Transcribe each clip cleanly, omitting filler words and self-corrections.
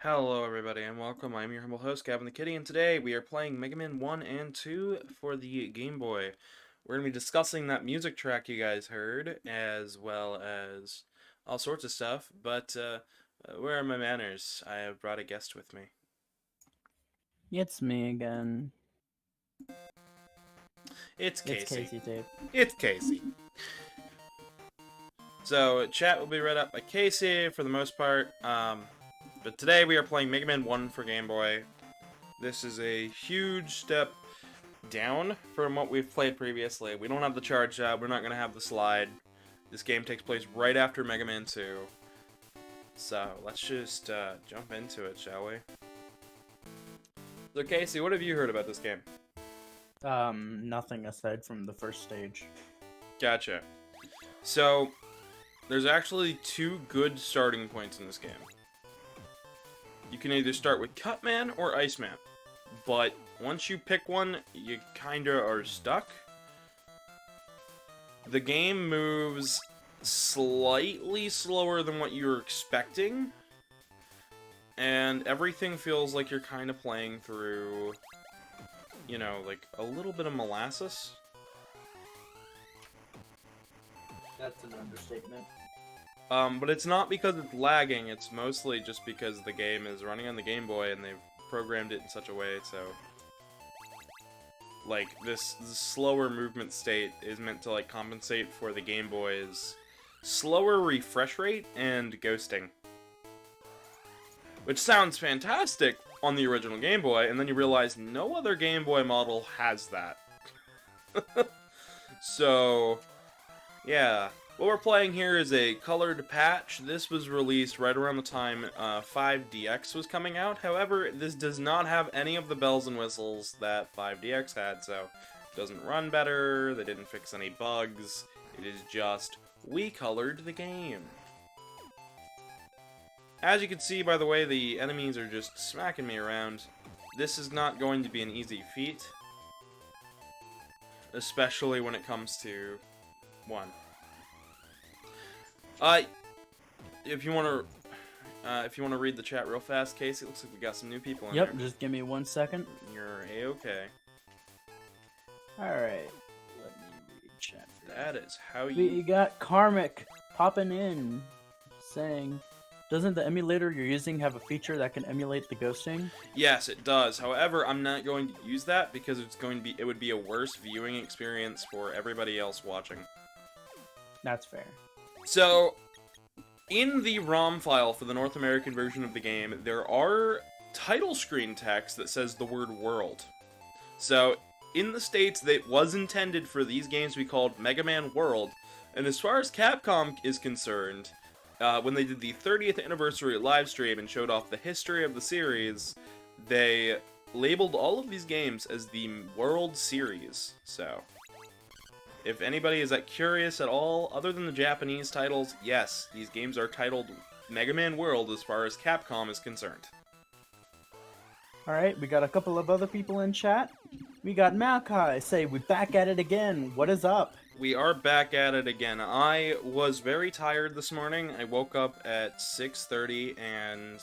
Hello everybody and welcome, I'm your humble host Gavin the Kitty, and today we are playing Megaman 1 and 2 for the Game Boy. We're going to be discussing that music track you guys heard, as well as all sorts of stuff, but where are my manners? I have brought a guest with me. It's me again. It's It's Casey. Casey Tape. It's Casey. So, chat will be read up by Casey for the most part, but today we are playing Megaman 1 for Game Boy. This is a huge step down from what we've played previously. We don't have the charge we're not going to have the slide. This game takes place right after Mega Man 2. So, let's just jump into it, shall we? So, Casey, what have you heard about this game? Nothing aside from the first stage. Gotcha. So, there's actually two good starting points in this game. You can either start with Cutman or Iceman, but once you pick one, you kinda are stuck. The game moves slightly slower than what you were expecting, and everything feels like you're kind of playing through, you know, like a little bit of molasses. That's an understatement. But it's not because it's lagging, it's mostly just because the game is running on the Game Boy and they've programmed it in such a way so... Like, this slower movement state is meant to, like, compensate for the Game Boy's slower refresh rate and ghosting. Which sounds fantastic on the original Game Boy, and then you realize no other Game Boy model has that. So, yeah. What we're playing here is a colored patch. This was released right around the time 5DX was coming out. However, this does not have any of the bells and whistles that 5DX had, so it doesn't run better, they didn't fix any bugs. It is just, we colored the game. As you can see, by the way, the enemies are just smacking me around. This is not going to be an easy feat, especially when it comes to 1. If you want to read the chat real fast, Casey, it looks like we got some new people in there. Yep, just give me 1 second. You're a-okay. Alright, let me read chat. That is how you... We got Karmic popping in, saying, doesn't the emulator you're using have a feature that can emulate the ghosting? Yes, it does. However, I'm not going to use that because it would be a worse viewing experience for everybody else watching. That's fair. So, in the ROM file for the North American version of the game, there are title screen text that says the word world. So, in the States, it was intended for these games to be called Mega Man World, and as far as Capcom is concerned, when they did the 30th anniversary live stream and showed off the history of the series, they labeled all of these games as the World Series, so... If anybody is curious at all, other than the Japanese titles, yes, these games are titled Mega Man World as far as Capcom is concerned. Alright, we got a couple of other people in chat. We got Malachi, say, we're back at it again, what is up? We are back at it again. I was very tired this morning. I woke up at 6:30 and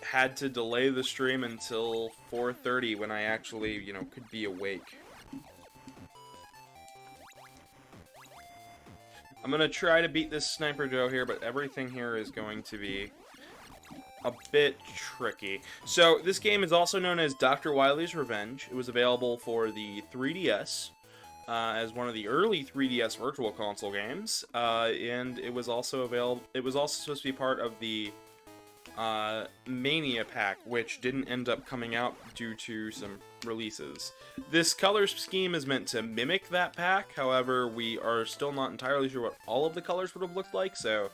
had to delay the stream until 4:30 when I actually, you know, could be awake. I'm gonna try to beat this Sniper Joe here, but everything here is going to be a bit tricky. So, this game is also known as Dr.Wily's Revenge. It was available for the 3DS, as one of the early 3DS Virtual Console games, and it was also supposed to be part of the Mania Pack, which didn't end up coming out due to some releases. This color scheme is meant to mimic that pack, however, we are still not entirely sure what all of the colors would have looked like, so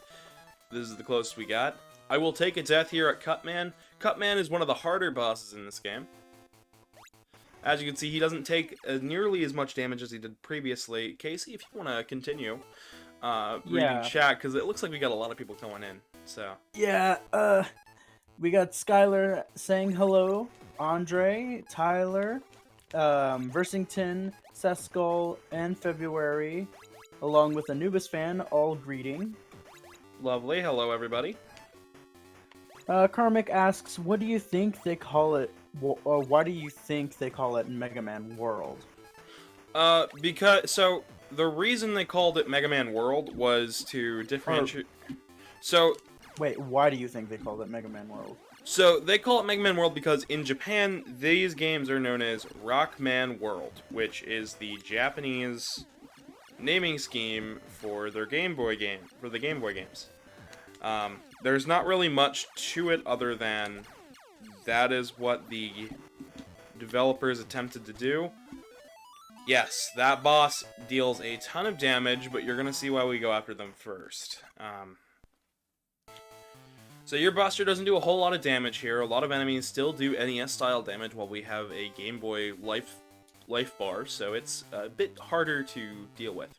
this is the closest we got. I will take a death here at Cutman. Cutman is one of the harder bosses in this game. As you can see, he doesn't take nearly as much damage as he did previously. Casey, if you want to continue reading chat, because it looks like we got a lot of people going in, so... Yeah, we got Skylar saying hello, Andre, Tyler, Versington, Seskull, and February, along with Anubis fan, all greeting. Lovely. Hello, everybody. Karmic asks, what do you think they call it? Why do you think they call it Mega Man World? So the reason they called it Mega Man World was to differentiate. So Wait, why do you think they called it Mega Man World? So they call it Mega Man World because in Japan, these games are known as Rockman World, which is the Japanese naming scheme for their Game Boy game, for the Game Boy games. There's not really much to it other than that is what the developers attempted to do. Yes, that boss deals a ton of damage, but you're gonna see why we go after them first. So your Buster doesn't do a whole lot of damage here. A lot of enemies still do NES-style damage while we have a Game Boy life bar, so it's a bit harder to deal with.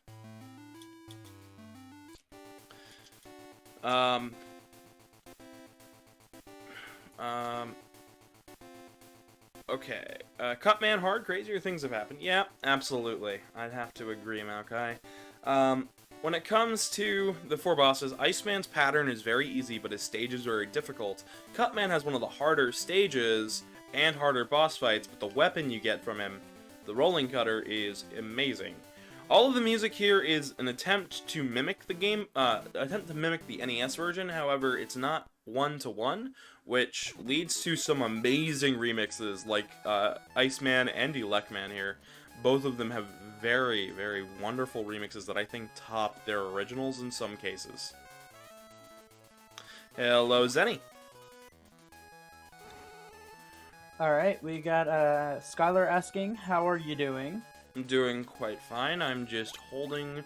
Okay. Cutman hard, crazier things have happened. Yeah, absolutely. I'd have to agree, Maokai. When it comes to the 4 bosses, Iceman's pattern is very easy, but his stages are very difficult. Cutman has one of the harder stages and harder boss fights, but the weapon you get from him, the Rolling Cutter, is amazing. All of the music here is an attempt to mimic the NES version. However, it's not one-to-one, which leads to some amazing remixes like Iceman and Elecman here. Both of them have very, very wonderful remixes that I think top their originals in some cases. Hello, Zenny. Alright, we got Skylar asking, how are you doing? I'm doing quite fine. I'm just holding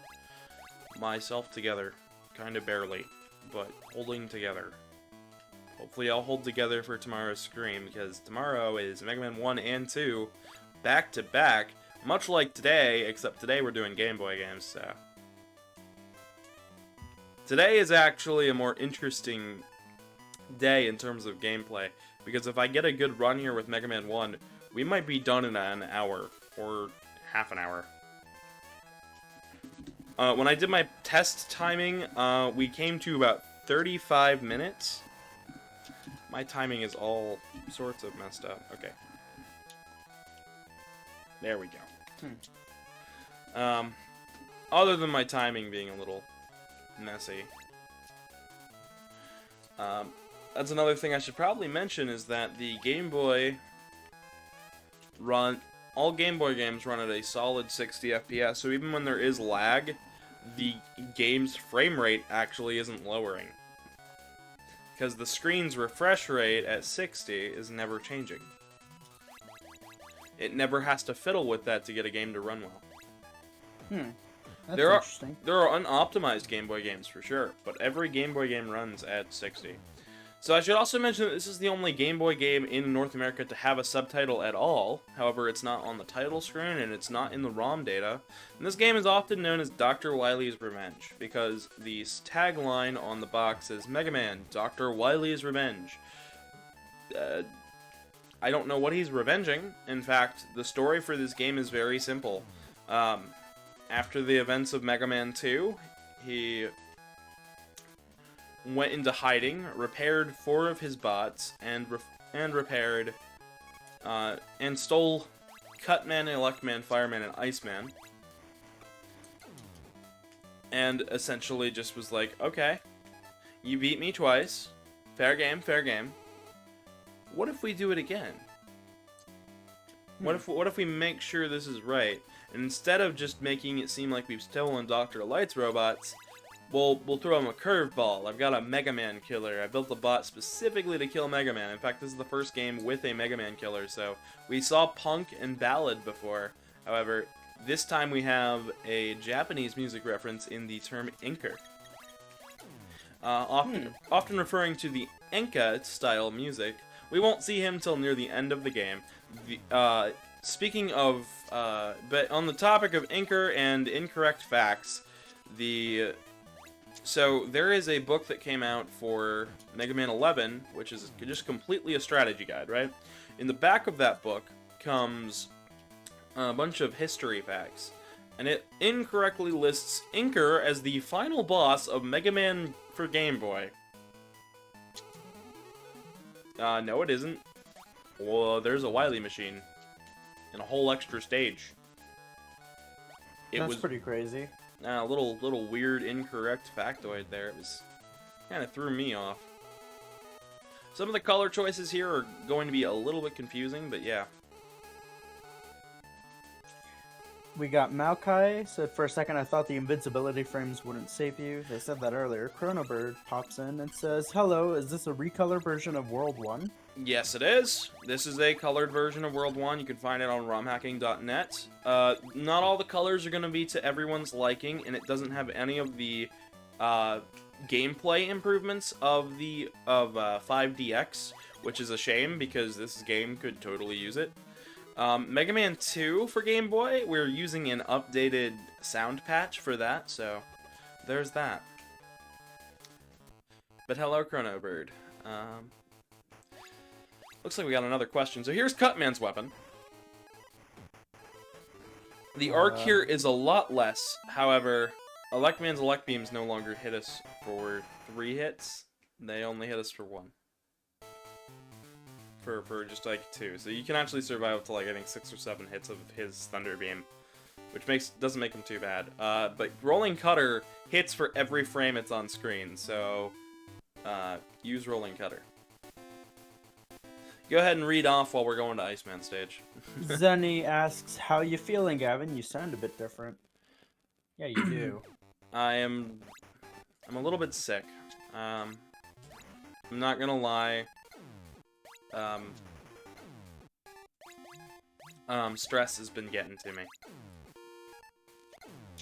myself together. Kind of barely, but holding together. Hopefully I'll hold together for tomorrow's stream, because tomorrow is Mega Man 1 and 2 back to back. Much like today, except today we're doing Game Boy games, so... Today is actually a more interesting day in terms of gameplay, because if I get a good run here with Mega Man 1, we might be done in an hour, or half an hour. When I did my test timing, we came to about 35 minutes. My timing is all sorts of messed up. Okay. There we go. Other than my timing being a little messy. That's another thing I should probably mention is that the Game Boy all Game Boy games run at a solid 60 FPS, so even when there is lag, the game's frame rate actually isn't lowering. Because the screen's refresh rate at 60 is never changing. It never has to fiddle with that to get a game to run well. That's interesting. There are unoptimized Game Boy games for sure, but every Game Boy game runs at 60. So I should also mention that this is the only Game Boy game in North America to have a subtitle at all. However, it's not on the title screen and it's not in the ROM data. And this game is often known as Dr. Wily's Revenge, because the tagline on the box is Megaman, Dr. Wily's Revenge. I don't know what he's revenging. In fact, the story for this game is very simple. After the events of Mega Man 2, he went into hiding, repaired 4 of his bots, and repaired, and stole Cutman, Elecman, Fireman, and Iceman. And essentially just was like, okay, you beat me twice, fair game, fair game. What if we do it again? What if we make sure this is right? And instead of just making it seem like we've stolen Dr. Light's robots, we'll throw him a curveball. I've got a Mega Man killer. I built the bot specifically to kill Mega Man. In fact, this is the first game with a Mega Man killer, so we saw Punk and Ballad before. However, this time we have a Japanese music reference in the term Inker. Often referring to the Enka-style music. We won't see him till near the end of the game. Speaking of, but on the topic of Inker and incorrect facts, so there is a book that came out for Mega Man 11, which is just completely a strategy guide, right? In the back of that book comes a bunch of history facts, and it incorrectly lists Inker as the final boss of Mega Man for Game Boy. No, it isn't. Well, there's a Wily machine. And a whole extra stage. That's pretty crazy. A little weird, incorrect factoid there. It was kind of threw me off. Some of the color choices here are going to be a little bit confusing, but yeah. We got Maokai said, for a second I thought the invincibility frames wouldn't save you. They said that earlier. Chronobird pops in and says, hello, is this a recolor version of World 1? Yes, it is. This is a colored version of World 1. You can find it on romhacking.net. Not all the colors are going to be to everyone's liking, and it doesn't have any of the gameplay improvements of 5DX, which is a shame because this game could totally use it. Megaman 2 for Game Boy, we're using an updated sound patch for that, so there's that. But hello, Chronobird. Looks like we got another question. So here's Cutman's weapon. The arc here is a lot less. However, Electman's Elect Beams no longer hit us for 3 hits. They only hit us for 1. For just like 2. So you can actually survive up to like I think 6 or 7 hits of his Thunder Beam. Which doesn't make him too bad. But Rolling Cutter hits for every frame it's on screen. So use Rolling Cutter. Go ahead and read off while we're going to Iceman stage. Zenny asks, how you feeling, Gavin? You sound a bit different. Yeah, you do. I'm a little bit sick. I'm not gonna lie. Stress has been getting to me.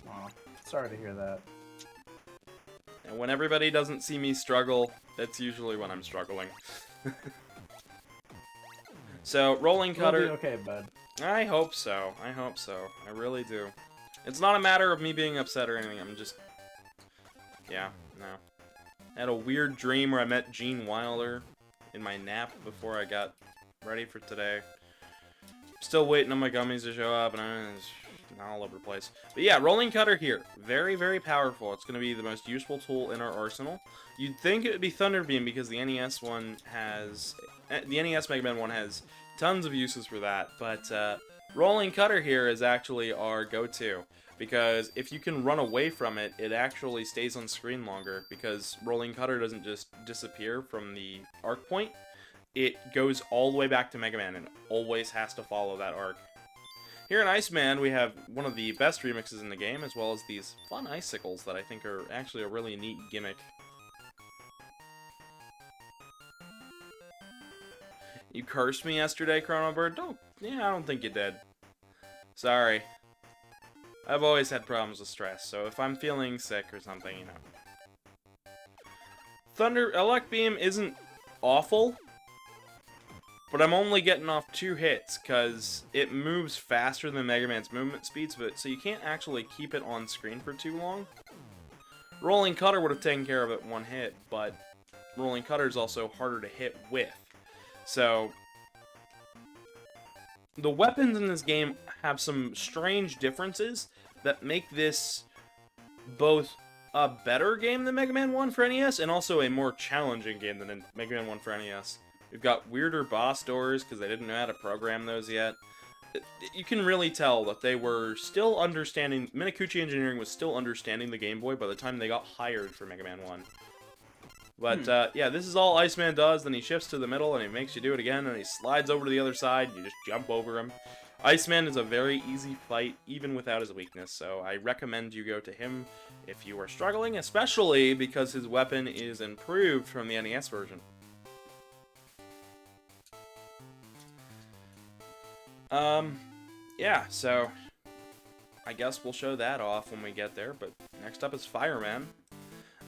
Aw, sorry to hear that. And when everybody doesn't see me struggle, that's usually when I'm struggling. So, Rolling Cutter... You'll be okay, bud. I hope so. I hope so. I really do. It's not a matter of me being upset or anything. I'm just... Yeah, no. I had a weird dream where I met Gene Wilder in my nap before I got ready for today. Still waiting on my gummies to show up, and I'm just all over the place. But yeah, Rolling Cutter here. Very, very powerful. It's going to be the most useful tool in our arsenal. You'd think it would be Thunder Beam because the NES one has... The NES Mega Man 1 has tons of uses for that, but Rolling Cutter here is actually our go-to. Because if you can run away from it, it actually stays on screen longer, because Rolling Cutter doesn't just disappear from the arc point. It goes all the way back to Mega Man and always has to follow that arc. Here in Iceman, we have one of the best remixes in the game, as well as these fun icicles that I think are actually a really neat gimmick. You cursed me yesterday, Chronobird? I don't think you did. Sorry. I've always had problems with stress, so if I'm feeling sick or something, you know. Elect Beam isn't awful, but I'm only getting off 2 hits, because it moves faster than Mega Man's movement speeds, so you can't actually keep it on screen for too long. Rolling Cutter would have taken care of it 1 hit, but Rolling Cutter is also harder to hit with. So, the weapons in this game have some strange differences that make this both a better game than Mega Man 1 for NES, and also a more challenging game than Mega Man 1 for NES. We've got weirder boss doors, because they didn't know how to program those yet. You can really tell that they were still understanding... Minakuchi Engineering was still understanding the Game Boy by the time they got hired for Mega Man 1. But, yeah, this is all Iceman does, then he shifts to the middle, and he makes you do it again, and he slides over to the other side, and you just jump over him. Iceman is a very easy fight, even without his weakness, so I recommend you go to him if you are struggling, especially because his weapon is improved from the NES version. Yeah, so I guess we'll show that off when we get there, but next up is Fireman.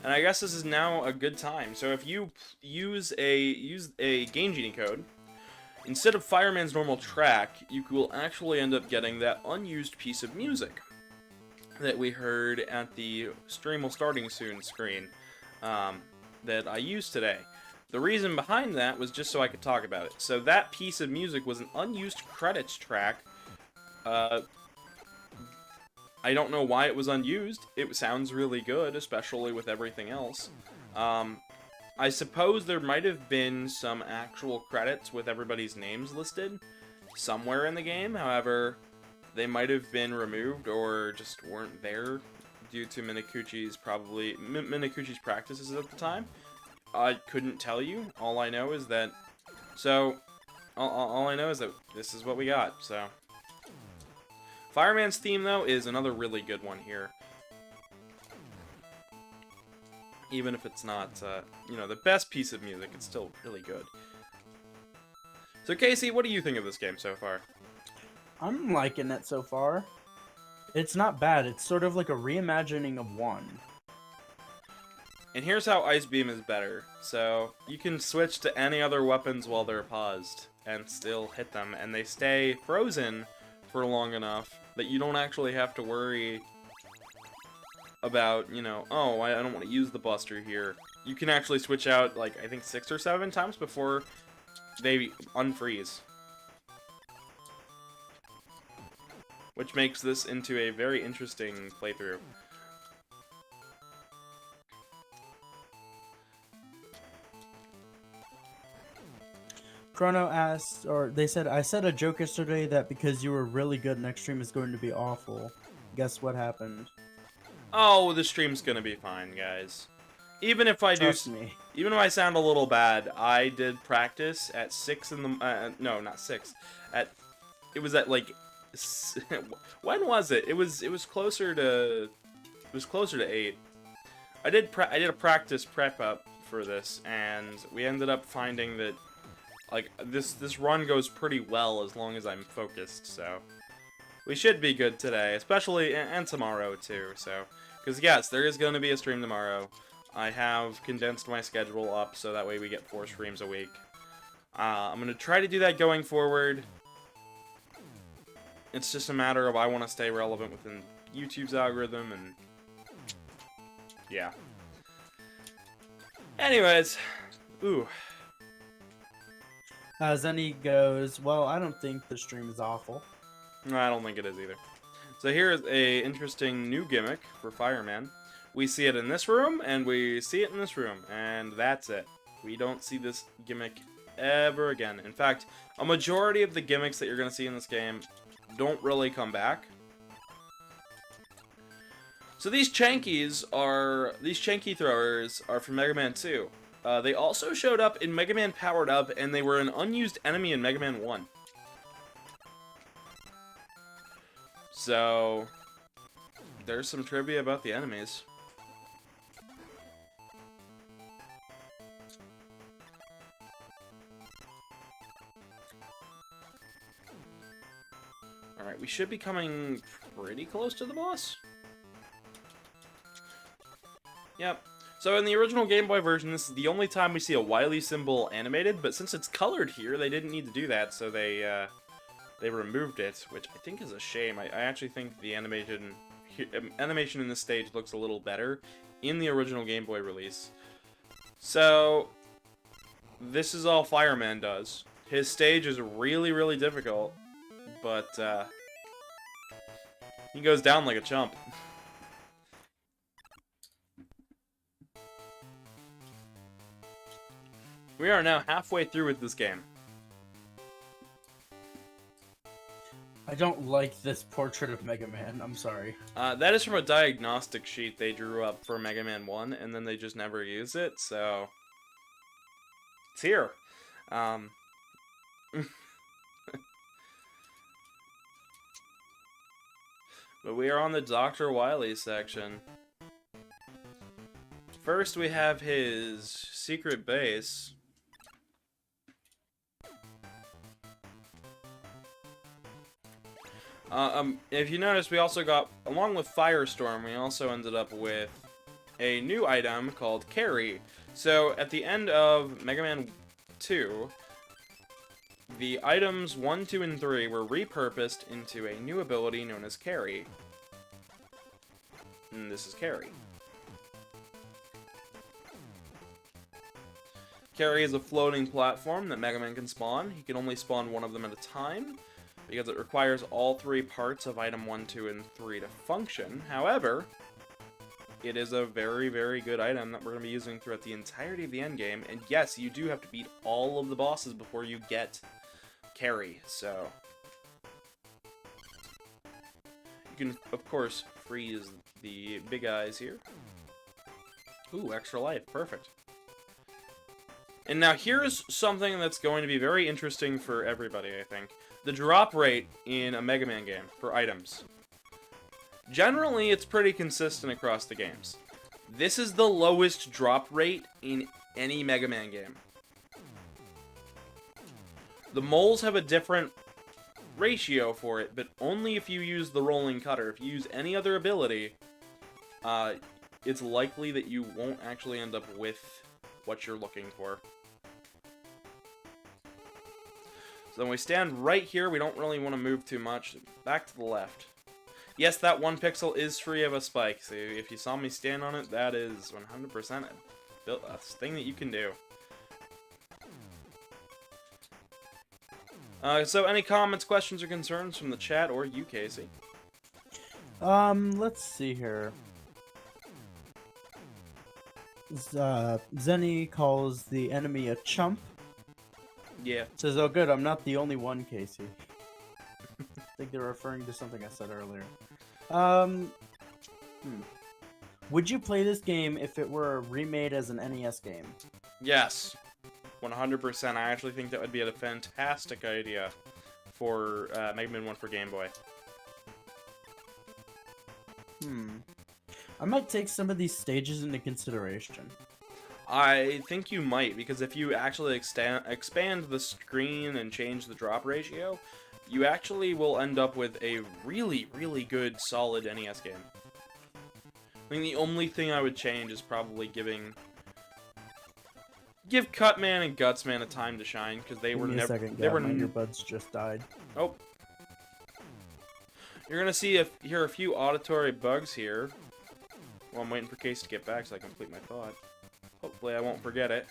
And I guess this is now a good time. So if you use a Game Genie code, instead of Fireman's normal track, you will actually end up getting that unused piece of music that we heard at the Stream Will Starting Soon screen that I used today. The reason behind that was just so I could talk about it. So that piece of music was an unused credits track. I don't know why it was unused. It sounds really good, especially with everything else. I suppose there might have been some actual credits with everybody's names listed somewhere in the game. However, they might have been removed or just weren't there due to Minakuchi's practices at the time. I couldn't tell you. All I know is that... So, all I know is that this is what we got, so... Fireman's theme, though, is another really good one here. Even if it's not, you know, the best piece of music, it's still really good. So, Casey, what do you think of this game so far? I'm liking it so far. It's not bad. It's sort of like a reimagining of 1. And here's how Ice Beam is better. So, you can switch to any other weapons while they're paused, and still hit them, and they stay frozen for long enough that you don't actually have to worry about, you know, oh, I don't want to use the Buster here. You can actually switch out, like, I think 6 or 7 times before they unfreeze. Which makes this into a very interesting playthrough. Chrono asked, or they said, I said a joke yesterday that because you were really good, next stream is going to be awful. Guess what happened? Oh, the stream's gonna be fine, guys. Even if I Trust me. Even if I sound a little bad, I did practice at 6 in the... no, not 6. It was at, like... when was it? It was closer to... It was closer to 8. I did a practice prep up for this, and we ended up finding that, like, this run goes pretty well as long as I'm focused, so... We should be good today, especially... and tomorrow, too, so... Because, yes, there is going to be a stream tomorrow. I have condensed my schedule up so that way we get 4 streams a week. I'm going to try to do that going forward. It's just a matter of I want to stay relevant within YouTube's algorithm, and... yeah. Anyways. Ooh. Zenny goes, well, I don't think the stream is awful. No, I don't think it is either. So here is a interesting new gimmick for Fireman. We see it in this room, and we see it in this room, and that's it. We don't see this gimmick ever again. In fact, a majority of the gimmicks that you're going to see in this game don't really come back. So these Chanky throwers are from Mega Man 2. They also showed up in Mega Man Powered Up, and they were an unused enemy in Mega Man 1. So, there's some trivia about the enemies. Alright, we should be coming pretty close to the boss. Yep. So in the original Game Boy version, this is the only time we see a Wily symbol animated, but since it's colored here, they didn't need to do that, so they removed it, which I think is a shame. I actually think the animation in this stage looks a little better in the original Game Boy release. So, this is all Fireman does. His stage is really, really difficult, but he goes down like a chump. We are now halfway through with this game. I don't like this portrait of Mega Man. I'm sorry. That is from a diagnostic sheet they drew up for Mega Man 1, and then they just never used it, so... It's here. But we are on the Dr.Wily section. First, we have his secret base. If you notice, we also got, along with Firestorm, we also ended up with a new item called Carry. So, at the end of Mega Man 2, the items 1, 2, and 3 were repurposed into a new ability known as Carry. And this is Carry. Carry is a floating platform that Mega Man can spawn. He can only spawn one of them at a time, because it requires all 3 parts of item 1, 2, and 3 to function. However, it is a very, very good item that we're going to be using throughout the entirety of the endgame. And yes, you do have to beat all of the bosses before you get carry, so... You can, of course, freeze the big eyes here. Ooh, extra life. Perfect. And now here's something that's going to be very interesting for everybody, I think. The drop rate in a Megaman game for items. Generally, it's pretty consistent across the games. This is the lowest drop rate in any Megaman game. The moles have a different ratio for it, but only if you use the rolling cutter. If you use any other ability, it's likely that you won't actually end up with what you're looking for. So then we stand right here. We don't really want to move too much. Back to the left. Yes, that 1 pixel is free of a spike. So if you saw me stand on it, that is 100% a thing that you can do. So any comments, questions, or concerns from the chat or you, Casey? Let's see here. Zenny calls the enemy a chump. Yeah. Says, oh good, I'm not the only one, Casey. I think they're referring to something I said earlier. Would you play this game if it were remade as an NES game? Yes. 100%. I actually think that would be a fantastic idea for Mega Man 1 for Game Boy. I might take some of these stages into consideration. I think you might, because if you actually expand the screen and change the drop ratio, you actually will end up with a really, really good, solid NES game. I think the only thing I would change is probably give Cutman and Gutsman a time to shine, because they were never... They were my earbuds just died. Oh. You're gonna hear a few auditory bugs here. Well, I'm waiting for Case to get back so I can complete my thought. Hopefully I won't forget it.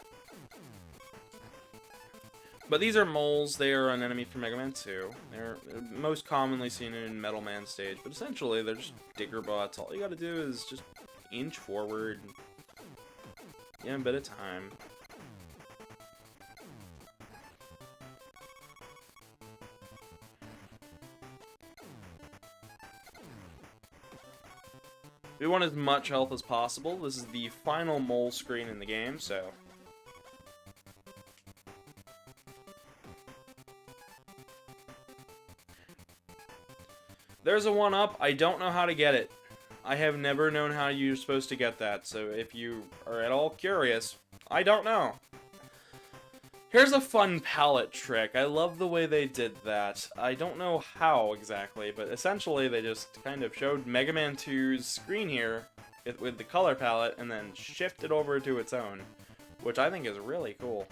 But these are moles. They are an enemy from Mega Man 2. They're most commonly seen in Metal Man stage, but essentially they're just digger bots. All you gotta do is just inch forward. Give them a bit of time. We want as much health as possible. This is the final mole screen in the game, so... There's a 1-up. I don't know how to get it. I have never known how you're supposed to get that, so if you are at all curious, I don't know. Here's a fun palette trick. I love the way they did that. I don't know how exactly, but essentially they just kind of showed Mega Man 2's screen here with the color palette and then shifted over to its own, which I think is really cool.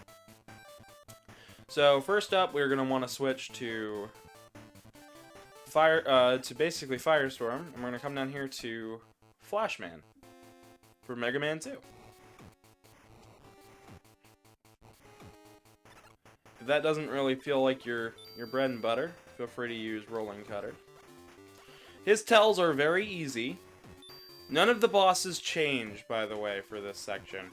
So first up, we're going to want to switch to basically Firestorm, and we're going to come down here to Flashman for Mega Man 2. If that doesn't really feel like your bread and butter, feel free to use Rolling Cutter. His tells are very easy. None of the bosses change, by the way, for this section.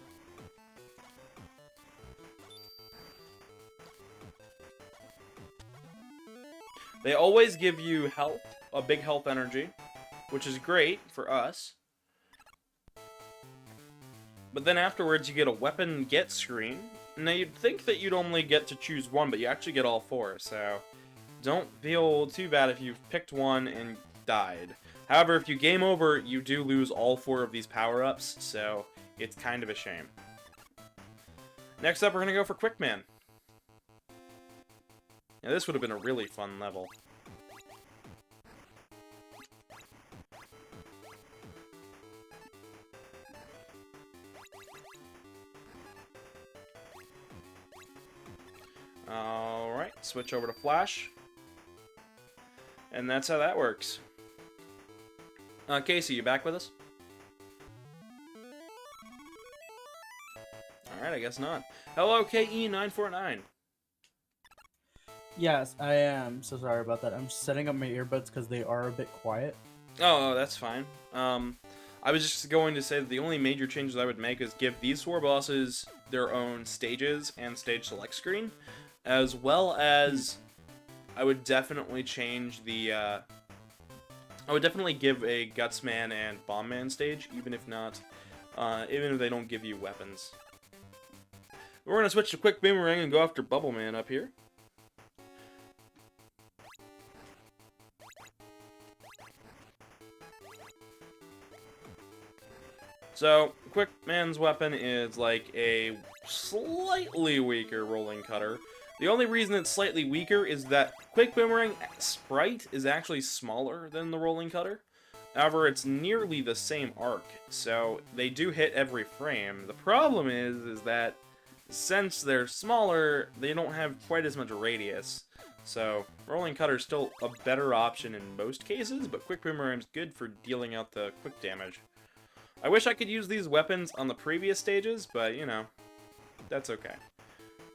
They always give you health, a big health energy, which is great for us. But then afterwards you get a weapon get screen. Now you'd think that you'd only get to choose one, but you actually get all four, so don't feel too bad if you've picked one and died. However, if you game over, you do lose all four of these power-ups, so it's kind of a shame. Next up, we're going to go for Quickman. Now this would have been a really fun level. Alright, switch over to Flash. And that's how that works. Casey, you back with us? Alright, I guess not. Hello, KE949. Yes, I am. So sorry about that. I'm setting up my earbuds because they are a bit quiet. Oh, that's fine. I was just going to say that the only major changes I would make is give these 4 bosses their own stages and stage select screen, as well as I would definitely change the, I would definitely give a Gutsman and Bombman stage, even if they don't give you weapons. We're gonna switch to Quick Boomerang and go after Bubble Man up here. So, Quick Man's weapon is like a slightly weaker rolling cutter. The only reason it's slightly weaker is that Quick Boomerang sprite is actually smaller than the rolling cutter. However, it's nearly the same arc, so they do hit every frame. The problem is that since they're smaller, they don't have quite as much radius. So, rolling cutter's still a better option in most cases, but Quick Boomerang's good for dealing out the quick damage. I wish I could use these weapons on the previous stages, but, you know, that's okay.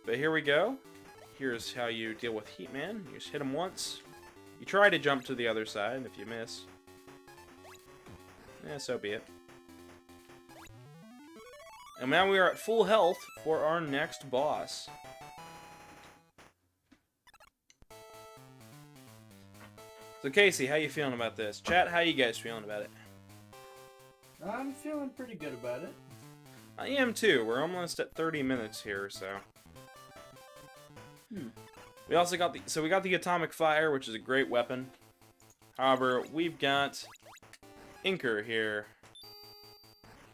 But here we go. Here's how you deal with Heat Man. You just hit him once. You try to jump to the other side, and if you miss, so be it. And now we are at full health for our next boss. So Casey, how you feeling about this? Chat, how you guys feeling about it? I'm feeling pretty good about it. I am too. We're almost at 30 minutes here, so. We also got we got the Atomic Fire, which is a great weapon. However, we've got Inker here.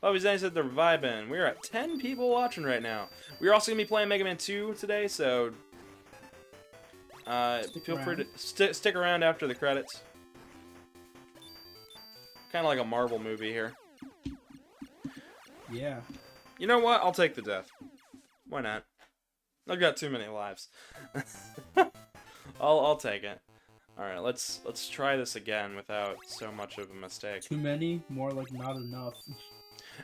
Oh, he's nice that they're vibing. We're at 10 people watching right now. We're also gonna be playing Mega Man 2 today, so feel free to stick around after the credits. Kind of like a Marvel movie here. Yeah. You know what? I'll take the death. Why not? I've got too many lives. I'll take it. All right, let's try this again without so much of a mistake. Too many, more like not enough.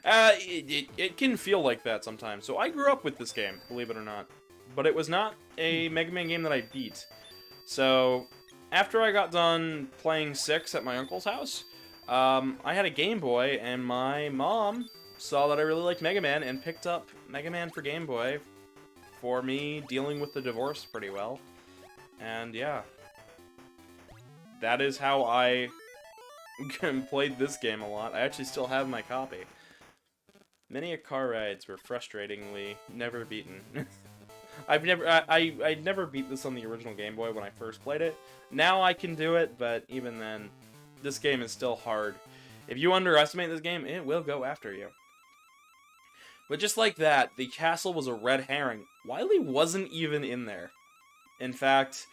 It can feel like that sometimes. So I grew up with this game, believe it or not, but it was not a Mega Man game that I beat. So after I got done playing 6 at my uncle's house, I had a Game Boy, and my mom saw that I really liked Mega Man and picked up Mega Man for Game Boy for me dealing with the divorce pretty well. And yeah, that is how I played this game a lot. I actually still have my copy. Many a car rides were frustratingly never beaten. I'd never beat this on the original Game Boy when I first played it. Now I can do it, but even then, this game is still hard. If you underestimate this game, it will go after you. But just like that, the castle was a red herring. Wily wasn't even in there. In fact,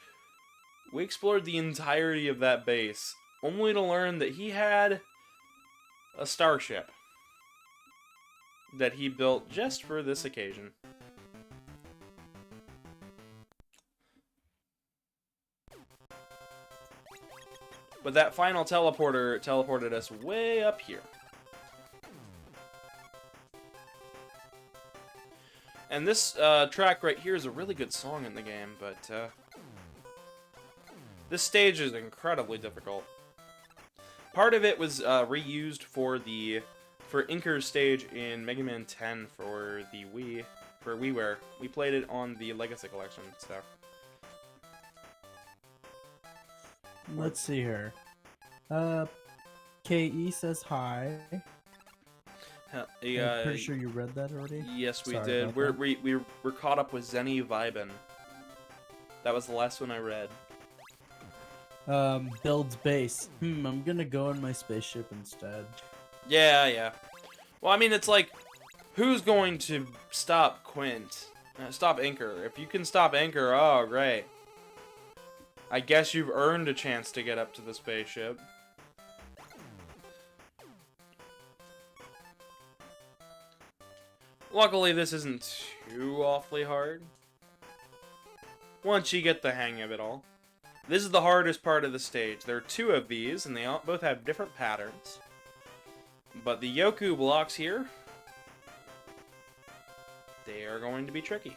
we explored the entirety of that base, only to learn that he had a starship that he built just for this occasion. But that final teleporter teleported us way up here. And this track right here is a really good song in the game, but this stage is incredibly difficult. Part of it was reused for Inker's stage in Mega Man 10 for the Wii, for WiiWare. We played it on the Legacy Collection, so. Let's see here. KE says hi. I'm pretty sure you read that already. Yes, we Sorry did. We're caught up with Zenny Vibin. That was the last one I read. Builds base. I'm gonna go in my spaceship instead. Yeah. Well, I mean, it's like, who's going to stop Quint? Stop Inker. If you can stop Inker, oh, great. I guess you've earned a chance to get up to the spaceship. Luckily, this isn't too awfully hard. Once you get the hang of it all. This is the hardest part of the stage. There are 2 of these, and they both have different patterns. But the Yoku blocks here, they are going to be tricky.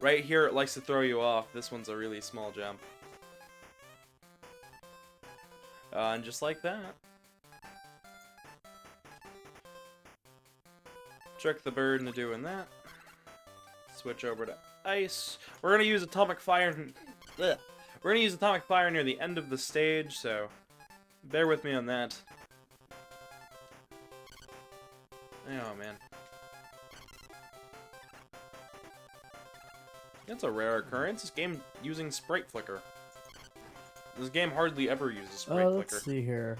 Right here, it likes to throw you off. This one's a really small jump. And just like that. Trick the bird into doing that. Switch over to ice. We're gonna use atomic fire. Ugh. We're gonna use atomic fire near the end of the stage, so bear with me on that. Oh man, that's a rare occurrence. This game using sprite flicker. This game hardly ever uses sprite flicker. Let's see here.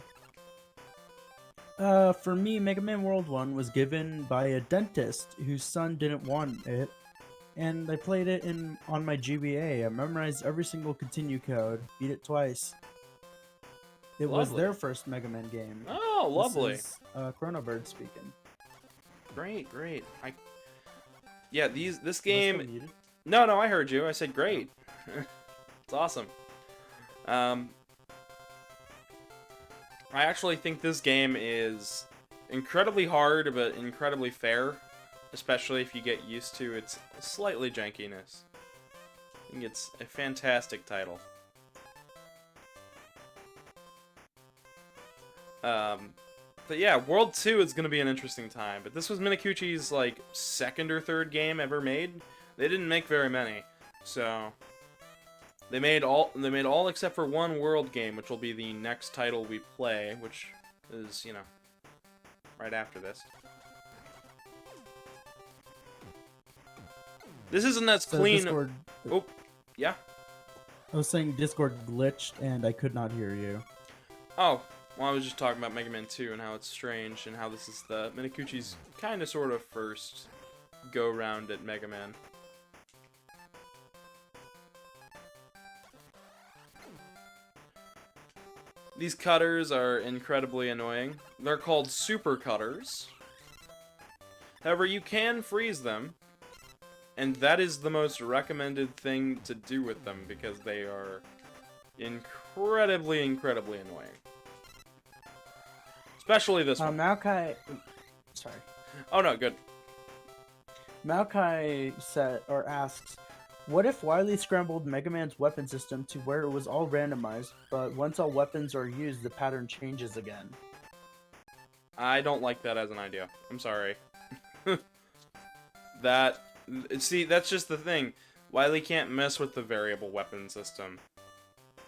For me, Mega Man World 1 was given by a dentist whose son didn't want it, and I played it on my GBA. I memorized every single continue code, beat it twice. It was their first Mega Man game. Oh, lovely. This is, Chrono Bird speaking. Great, great. Yeah, this game. No, I heard you. I said great. It's awesome. I actually think this game is incredibly hard, but incredibly fair, especially if you get used to its slightly jankiness. I think it's a fantastic title. But yeah, World 2 is going to be an interesting time, but this was Minakuchi's, like, second or third game ever made. They didn't make very many, so they made all except for one world game, which will be the next title we play, which is, you know, right after this. This isn't as clean. Discord... Oh, yeah. I was saying Discord glitched and I could not hear you. Oh, well, I was just talking about Mega Man 2 and how it's strange and how this is the Minakuchi's kind of sort of first go round at Mega Man. These cutters are incredibly annoying. They're called super cutters. However, you can freeze them, and that is the most recommended thing to do with them because they are incredibly annoying. Especially this one. Maokai... Sorry. Oh no, good. Maokai asks, what if Wily scrambled Mega Man's weapon system to where it was all randomized, but once all weapons are used, the pattern changes again? I don't like that as an idea. I'm sorry. See, that's just the thing. Wily can't mess with the variable weapon system.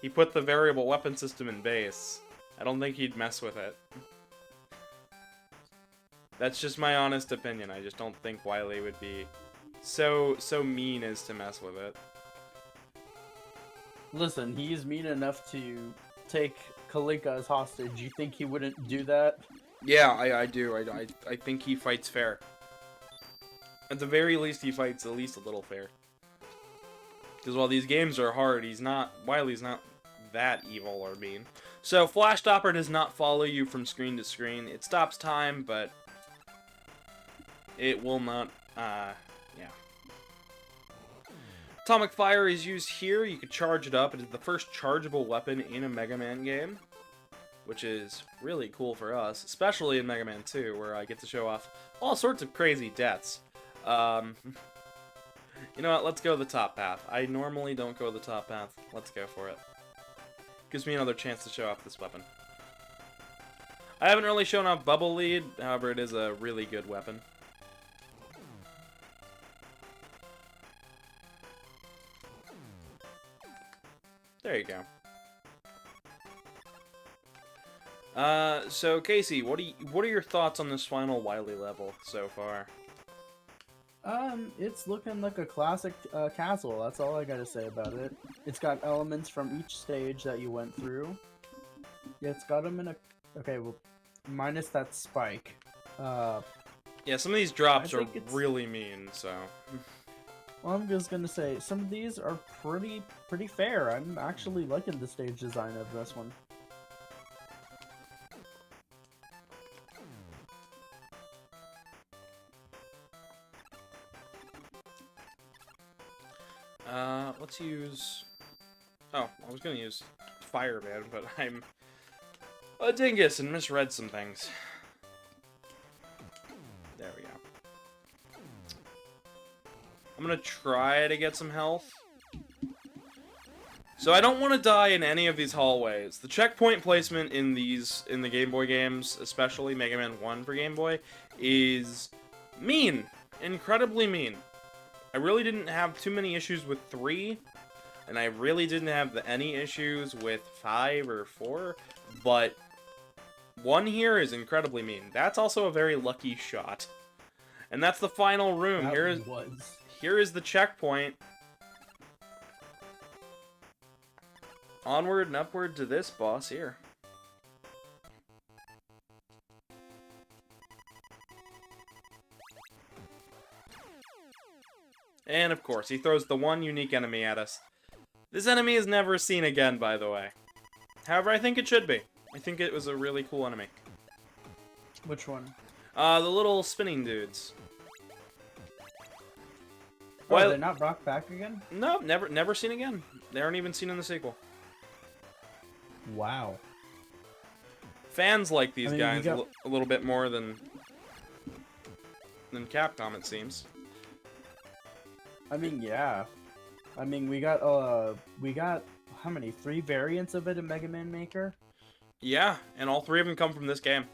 He put the variable weapon system in base. I don't think he'd mess with it. That's just my honest opinion. I just don't think Wily would be so mean as to mess with it. Listen, he's mean enough to take Kalinka as hostage. You think he wouldn't do that? Yeah, I do. I think he fights fair. At the very least, he fights at least a little fair. Because while these games are hard, Wily's not that evil or mean. So, Flash Stopper does not follow you from screen to screen. It stops time, but it will not, yeah. Atomic Fire is used here. You can charge it up. It is the first chargeable weapon in a Mega Man game, which is really cool for us, especially in Mega Man 2, where I get to show off all sorts of crazy deaths. You know what? Let's go the top path. I normally don't go the top path. Let's go for it. Gives me another chance to show off this weapon. I haven't really shown off Bubble Lead, however, it is a really good weapon. There you go. So Casey, what are your thoughts on this final Wily level so far? It's looking like a classic castle. That's all I gotta say about it. It's got elements from each stage that you went through. Yeah, it's got them in a... Okay, well, minus that spike. Yeah, some of these drops are really mean, so... Well, I'm just gonna say, some of these are pretty fair. I'm actually liking the stage design of this one. Let's use... Oh, I was gonna use Fireman, but I'm a dingus and misread some things. There we go. I'm gonna try to get some health. So I don't want to die in any of these hallways. The checkpoint placement in the Game Boy games, especially Mega Man 1 for Game Boy, is mean. Incredibly mean. I really didn't have too many issues with 3, and I really didn't have any issues with 5 or 4, but 1 here is incredibly mean. That's also a very lucky shot. And that's the final room. Here is the checkpoint. Onward and upward to this boss here. And of course, he throws the one unique enemy at us. This enemy is never seen again, by the way. However, I think it should be. I think it was a really cool enemy. Which one? The little spinning dudes. Oh, well, they're not brought back again? No, never seen again. They aren't even seen in the sequel. Wow. Fans like these guys a little bit more than Capcom, it seems. I mean, yeah. I mean, we got how many? 3 variants of it in Mega Man Maker? Yeah, and all 3 of them come from this game.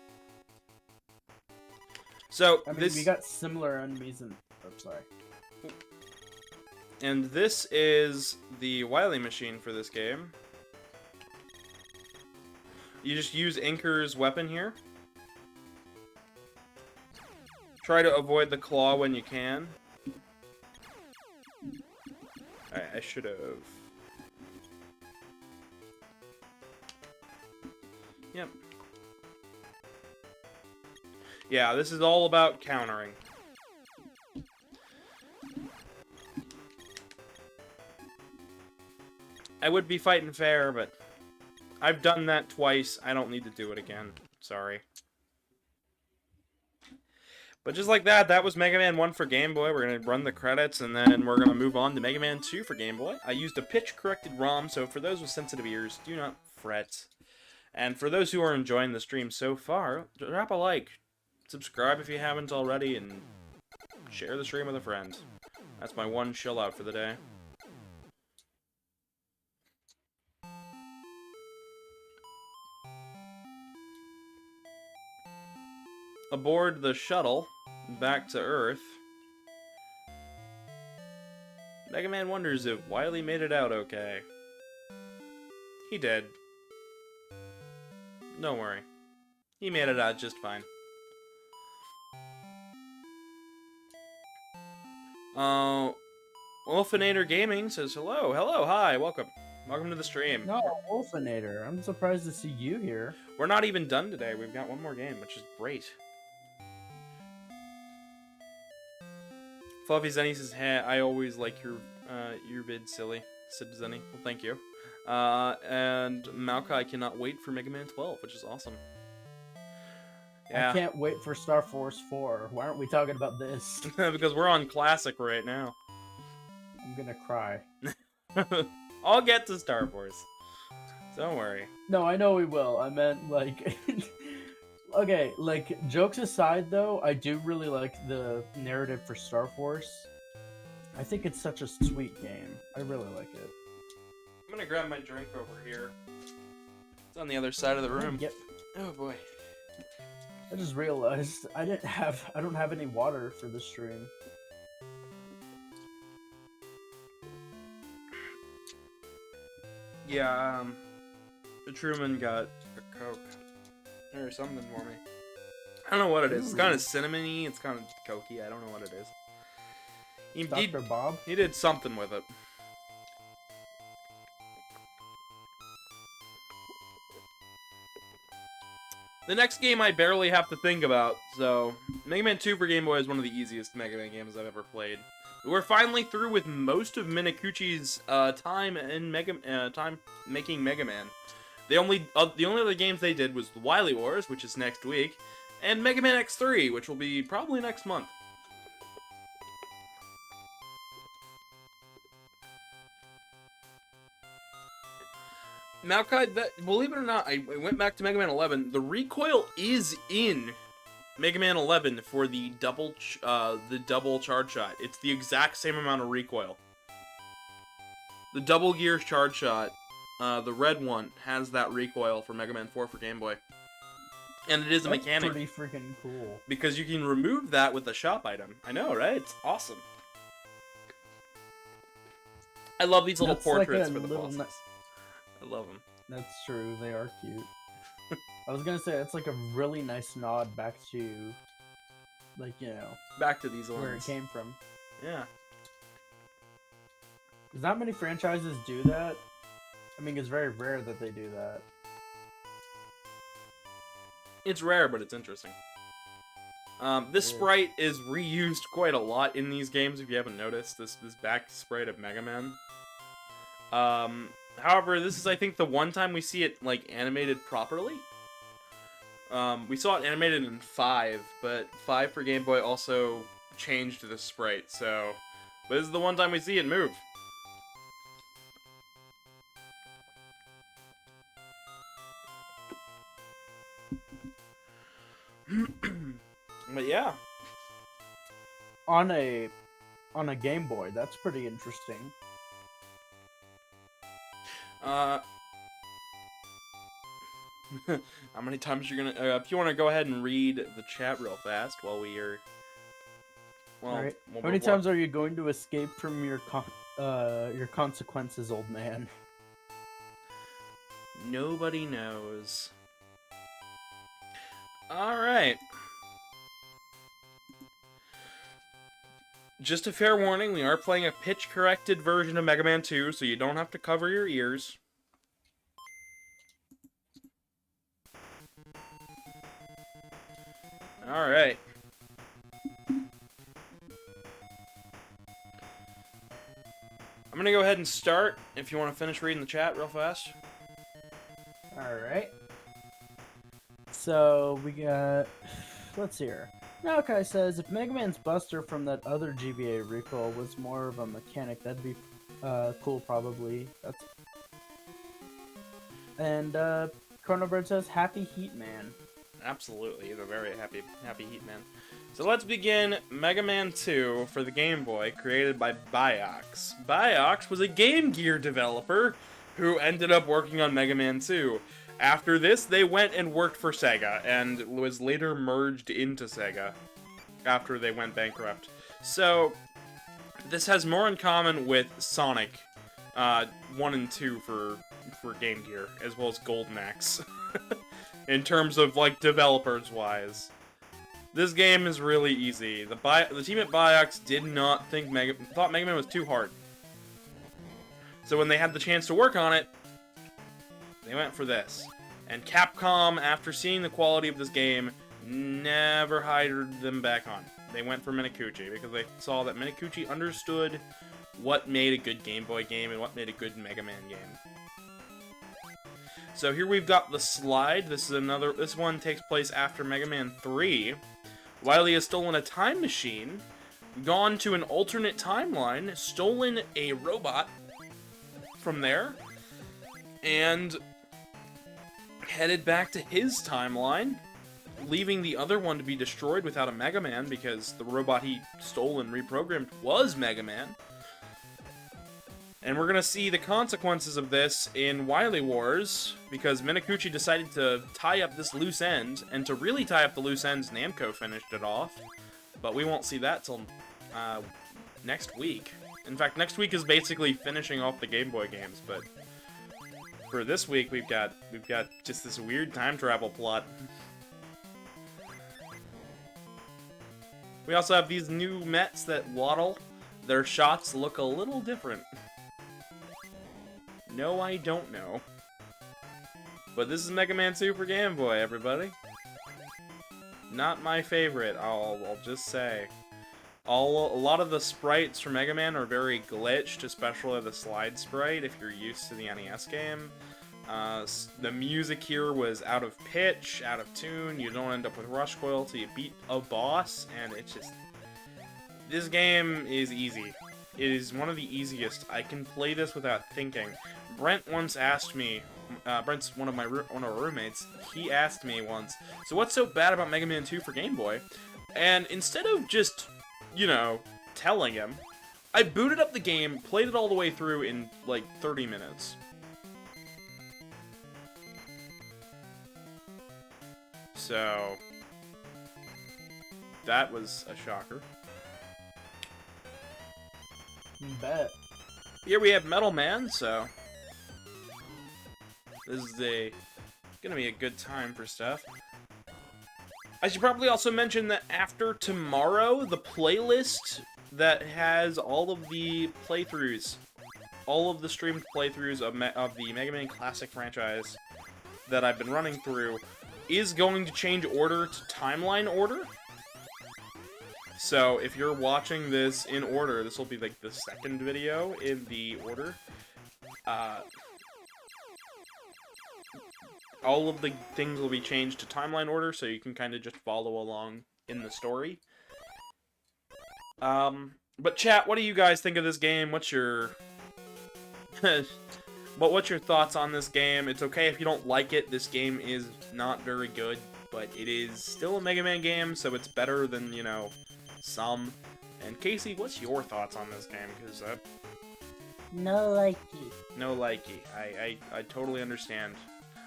So I mean, we got similar enemies in. Oh, sorry. And this is the Wily machine for this game. You just use Inker's weapon here. Try to avoid the claw when you can. Alright, I should have. Yep. Yeah, this is all about countering. I would be fighting fair, but I've done that twice. I don't need to do it again. Sorry. But just like that, that was Mega Man 1 for Game Boy. We're going to run the credits, and then we're going to move on to Mega Man 2 for Game Boy. I used a pitch-corrected ROM, so for those with sensitive ears, do not fret. And for those who are enjoying the stream so far, drop a like, subscribe if you haven't already, and share the stream with a friend. That's my one chill out for the day. Aboard the shuttle, back to Earth, Mega Man wonders if Wily made it out okay. He did. Don't worry. He made it out just fine. Wolfinator Gaming says hello. Hello, hi, welcome. Welcome to the stream. No, Wolfinator. I'm surprised to see you here. We're not even done today. We've got one more game, which is great. Fluffy Zenny says, hey, I always like your vid, silly. Said Zenny. Well, thank you. And Maokai cannot wait for Mega Man 12, which is awesome. Yeah. I can't wait for Star Force 4. Why aren't we talking about this? Because we're on Classic right now. I'm gonna cry. I'll get to Star Force. Don't worry. No, I know we will. I meant, like... Okay, like, jokes aside, though, I do really like the narrative for Star Force. I think it's such a sweet game. I really like it. I'm gonna grab my drink over here. It's on the other side of the room. Yep. Oh boy. I just realized I don't have any water for this stream. Yeah, the Truman got a Coke. Or something for me. I don't know what it is. It's kind of cinnamony. It's kind of cokey. I don't know what it is. Dr. Bob? He did something with it. The next game I barely have to think about. So, Mega Man 2 for Game Boy is one of the easiest Mega Man games I've ever played. We're finally through with most of Minakuchi's time making Mega Man. The only other games they did was the Wily Wars, which is next week, and Mega Man X3, which will be probably next month. Maokai, believe it or not, I went back to Mega Man 11. The recoil is in Mega Man 11 for the double charge shot. It's the exact same amount of recoil. The double gear charge shot, the red one, has that recoil for Mega Man 4 for Game Boy. And it is a mechanic. Pretty freaking cool. Because you can remove that with a shop item. I know, right? It's awesome. I love these little portraits for the bosses. I love them. That's true. They are cute. I was gonna say it's like a really nice nod back to, like, you know, back to these ones where it came from. Yeah. Because not many franchises do that. I mean, it's very rare that they do that. It's rare, but it's interesting. This sprite is reused quite a lot in these games, if you haven't noticed. This back sprite of Mega Man. However, this is, I think, the one time we see it, like, animated properly. We saw it animated in 5, but 5 for Game Boy also changed the sprite, so... But this is the one time we see it move. But yeah. On a Game Boy, that's pretty interesting. How many times you're gonna... if you want to go ahead and read the chat real fast while we are... Well, all right. How many times are you going to escape from your consequences, old man? Nobody knows. Alright. Just a fair warning, we are playing a pitch-corrected version of Mega Man 2, so you don't have to cover your ears. Alright. I'm gonna go ahead and start, if you want to finish reading the chat real fast. Alright. So, we got... Let's see here. Naokai says, if Mega Man's Buster from that other GBA recall was more of a mechanic, that'd be cool, probably. That's... And Chronobird says, Happy Heat Man. Absolutely, he's a very happy Heat Man. So let's begin Mega Man 2 for the Game Boy, created by Biox. Biox was a Game Gear developer who ended up working on Mega Man 2. After this, they went and worked for Sega, and was later merged into Sega after they went bankrupt. So, this has more in common with Sonic 1 and 2 for Game Gear, as well as Golden Axe. In terms of, like, developers-wise. This game is really easy. The team at Biox did not think thought Mega Man was too hard. So when they had the chance to work on it, they went for this. And Capcom, after seeing the quality of this game, never hired them back on. They went for Minakuchi, because they saw that Minakuchi understood what made a good Game Boy game and what made a good Mega Man game. So here we've got the slide. This one takes place after Mega Man 3. Wily has stolen a time machine, gone to an alternate timeline, stolen a robot from there, and headed back to his timeline, leaving the other one to be destroyed without a Mega Man, because the robot he stole and reprogrammed was Mega Man. And we're gonna see the consequences of this in Wily Wars, because Minakuchi decided to tie up this loose end, and to really tie up the loose ends, Namco finished it off. But we won't see that till next week. In fact, next week is basically finishing off the Game Boy games, but for this week we've got just this weird time travel plot. We also have these new Mets that waddle. Their shots look a little different. No, I don't know. But this is Mega Man 2 for Game Boy, everybody. Not my favorite, I'll just say. A lot of the sprites for Mega Man are very glitched, especially the slide sprite, if you're used to the NES game. The music here was out of pitch, out of tune, you don't end up with rush coil till you beat a boss, and it's just... This game is easy. It is one of the easiest. I can play this without thinking. Brent once asked me, Brent's one of our roommates, he asked me once, so what's so bad about Mega Man 2 for Game Boy? And instead of just, you know, telling him, I booted up the game, played it all the way through in, like, 30 minutes. So, that was a shocker. Bet. Here we have Metal Man, so this is gonna be a good time for stuff. I should probably also mention that after tomorrow, the playlist that has all of the playthroughs, all of the streamed playthroughs of the Mega Man Classic franchise that I've been running through, is going to change order to timeline order. So, if you're watching this in order, this will be like the second video in the order. All of the things will be changed to timeline order, so you can kind of just follow along in the story. But chat, what do you guys think of this game? What's your... what's your thoughts on this game? It's okay if you don't like it. This game is not very good, but it is still a Mega Man game, so it's better than, you know, some. And Casey, what's your thoughts on this game? Because No likey. no likey. I totally understand.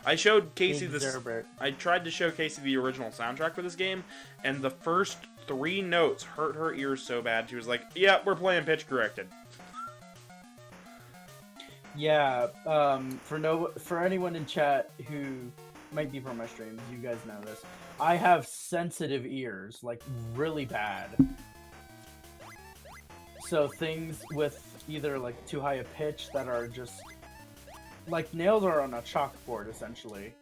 I showed Casey this. I tried to show Casey the original soundtrack for this game, and the first 3 notes hurt her ears so bad she was like, "Yeah, we're playing pitch corrected." Yeah, for anyone in chat who might be from my streams, you guys know this. I have sensitive ears, like really bad. So things with either like too high a pitch that are just like nails are on a chalkboard essentially.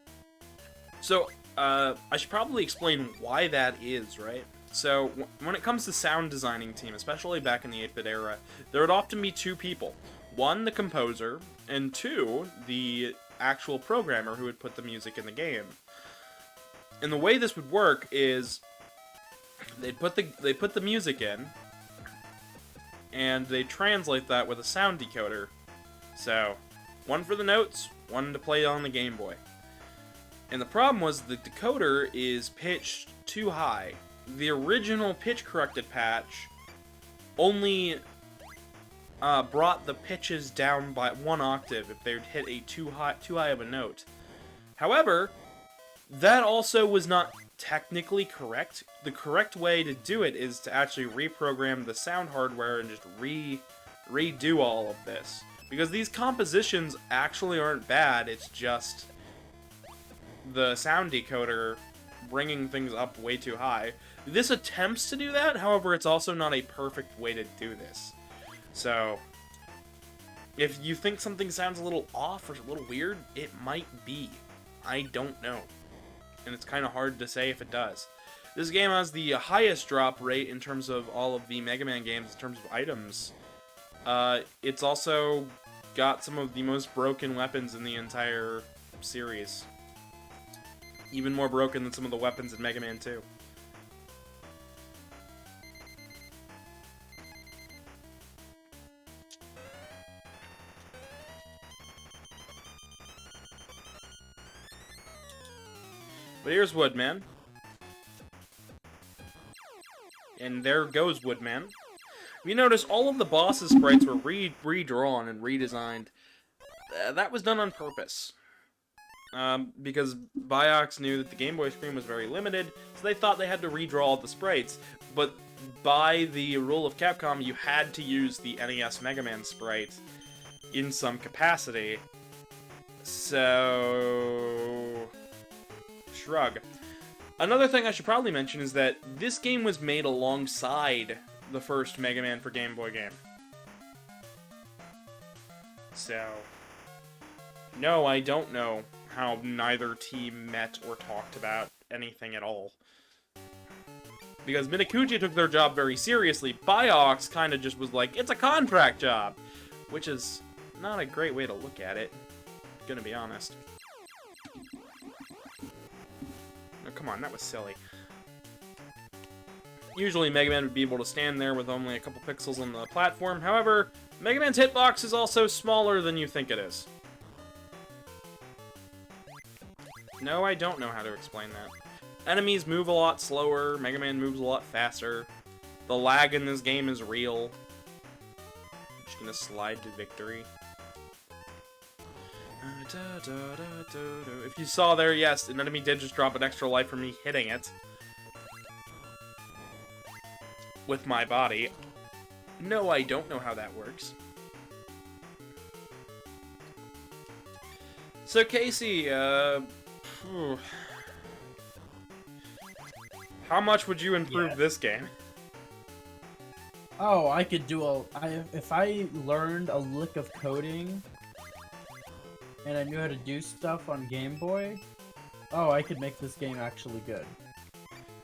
So, I should probably explain why that is, right? So, when it comes to sound designing team, especially back in the 8-bit era, there would often be 2 people. 1, the composer, and 2, the actual programmer who would put the music in the game. And the way this would work is they'd put the music in, and they translate that with a sound decoder. So, 1 for the notes, 1 to play on the Game Boy. And the problem was the decoder is pitched too high. The original pitch-corrected patch only brought the pitches down by 1 octave if they'd hit a too high of a note. However, that also was not technically correct. The correct way to do it is to actually reprogram the sound hardware and just redo all of this. Because these compositions actually aren't bad, it's just the sound decoder bringing things up way too high. This attempts to do that, however, it's also not a perfect way to do this. So, if you think something sounds a little off or a little weird, it might be. I don't know. And it's kind of hard to say if it does. This game has the highest drop rate in terms of all of the Mega Man games in terms of items. It's also got some of the most broken weapons in the entire series. Even more broken than some of the weapons in Mega Man 2. But here's Woodman. And there goes Woodman. You notice all of the bosses' sprites were redrawn and redesigned. That was done on purpose. Because Biox knew that the Game Boy screen was very limited, so they thought they had to redraw all the sprites. But by the rule of Capcom, you had to use the NES Mega Man sprite in some capacity. So... shrug. Another thing I should probably mention is that this game was made alongside the first Mega Man for Game Boy game. So... no, I don't know how neither team met or talked about anything at all. Because Minakuchi took their job very seriously, Biox kind of just was like, it's a contract job! Which is not a great way to look at it, gonna be honest. Oh, come on, that was silly. Usually Mega Man would be able to stand there with only a couple pixels on the platform, however, Mega Man's hitbox is also smaller than you think it is. No, I don't know how to explain that. Enemies move a lot slower, Mega Man moves a lot faster. The lag in this game is real. I'm just gonna slide to victory. If you saw there, yes, an enemy did just drop an extra life for me hitting it. With my body. No, I don't know how that works. So, Casey, how much would you improve this game? Oh, I could do if I learned a lick of coding and I knew how to do stuff on Game Boy, oh, I could make this game actually good.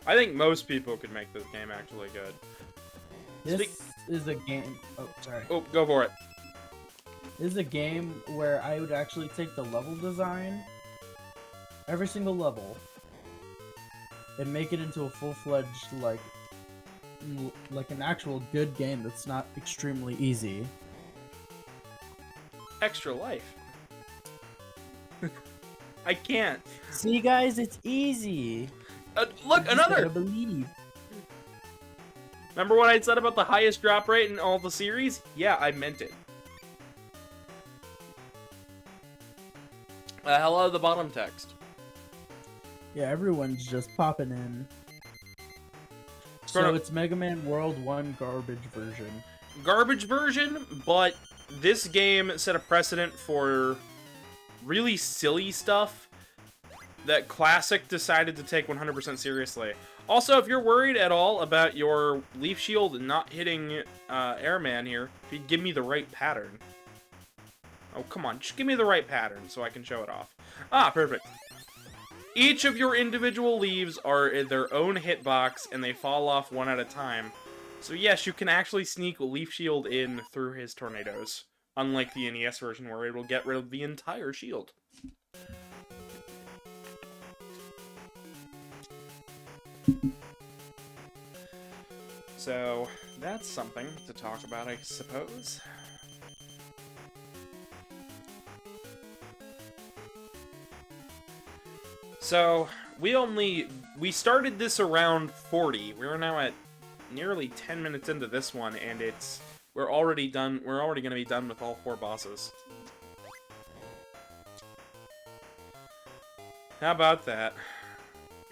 I think most people could make this game actually good. This is a game. Oh, sorry. Oh, go for it. This is a game where I would actually take the level design, every single level, and make it into a full-fledged, like an actual good game that's not extremely easy. Extra life. I can't. See, guys, it's easy. Look, You just gotta another! believe. Remember what I said about the highest drop rate in all the series? Yeah, I meant it. Hello, the bottom text. Yeah, everyone's just popping in. So it's Mega Man World 1 garbage version. Garbage version, but this game set a precedent for really silly stuff that Classic decided to take 100% seriously. Also, if you're worried at all about your Leaf Shield not hitting Airman here, if you give me the right pattern. Oh, come on, just give me the right pattern so I can show it off. Ah, perfect. Each of your individual leaves are in their own hitbox, and they fall off one at a time. So yes, you can actually sneak Leaf Shield in through his tornadoes. Unlike the NES version, where it will get rid of the entire shield. So, that's something to talk about, I suppose. So, we started this around 40. We're now at nearly 10 minutes into this one, and we're already done, we're already gonna be done with all 4 bosses. How about that?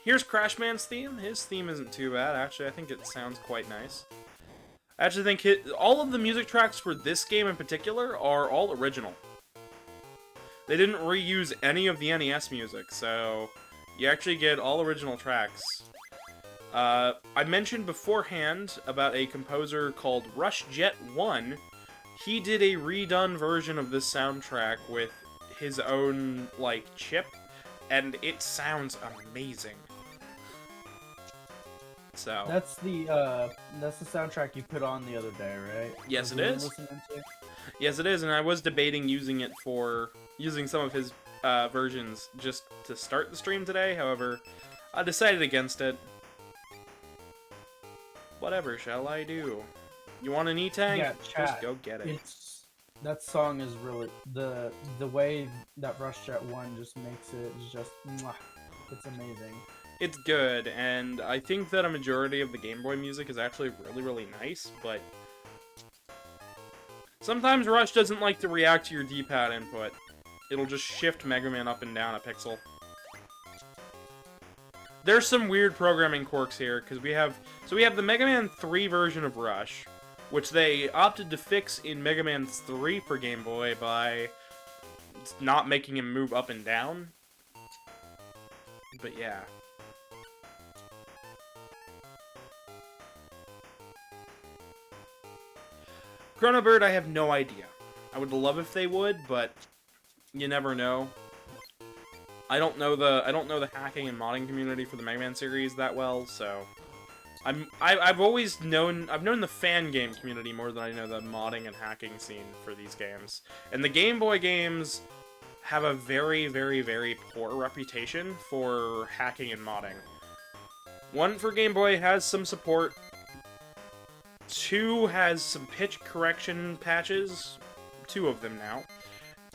Here's Crashman's theme. His theme isn't too bad, actually. I think it sounds quite nice. I actually think all of the music tracks for this game in particular are all original. They didn't reuse any of the NES music, so you actually get all original tracks. I mentioned beforehand about a composer called Rush Jet 1. He did a redone version of this soundtrack with his own, like, chip, and it sounds amazing. So That's the soundtrack you put on the other day, right? Yes, it We were is. listening to? Yes, it is, and I was debating using some of his versions just to start the stream today. However, I decided against it. Whatever shall I do? You want an E-Tank? Yeah, Just chat. go get it. That song is really the way that Rush Jet 1 just makes it is just mwah, it's amazing. It's good, and I think that a majority of the Game Boy music is actually really, really nice, but sometimes Rush doesn't like to react to your D-pad input. It'll just shift Mega Man up and down a pixel. There's some weird programming quirks here, because we have the Mega Man 3 version of Rush, which they opted to fix in Mega Man 3 for Game Boy by not making him move up and down. But yeah. Chronobird, I have no idea. I would love if they would, but you never know. I don't know the hacking and modding community for the Mega Man series that well, so I've always known the fan game community more than I know the modding and hacking scene for these games. And the Game Boy games have a very, very, very poor reputation for hacking and modding. 1 for Game Boy has some support. 2 has some pitch correction patches, 2 of them now,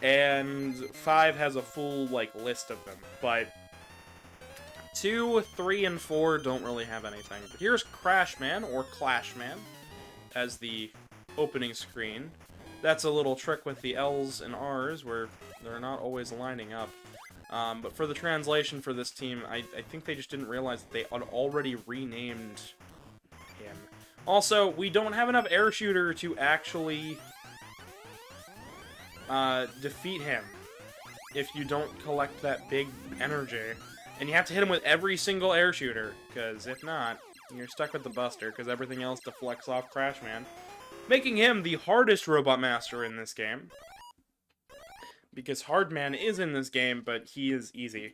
and 5 has a full, like, list of them, but 2, 3, and 4 don't really have anything. But here's Crashman, or Clashman, as the opening screen. That's a little trick with the L's and R's, where they're not always lining up. But for the translation for this team, I think they just didn't realize that they had already renamed him. Also, we don't have enough air shooter to actually defeat him if you don't collect that big energy. And you have to hit him with every single air shooter, because if not, you're stuck with the Buster, because everything else deflects off Crashman, making him the hardest Robot Master in this game. Because Hardman is in this game, but he is easy.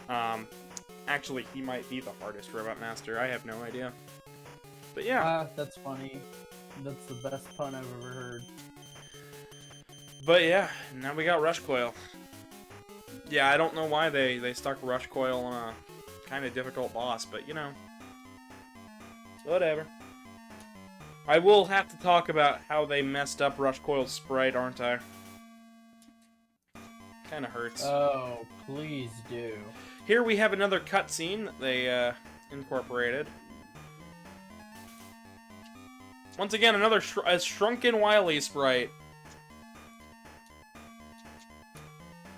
Actually, he might be the hardest Robot Master, I have no idea. But yeah. That's funny. That's the best pun I've ever heard. But yeah, now we got Rush Coil. Yeah, I don't know why they stuck Rush Coil on a kind of difficult boss, but you know. Whatever. I will have to talk about how they messed up Rush Coil's sprite, aren't I? Kinda hurts. Oh, please do. Here we have another cutscene that they incorporated. Once again, another shrunken Wily sprite.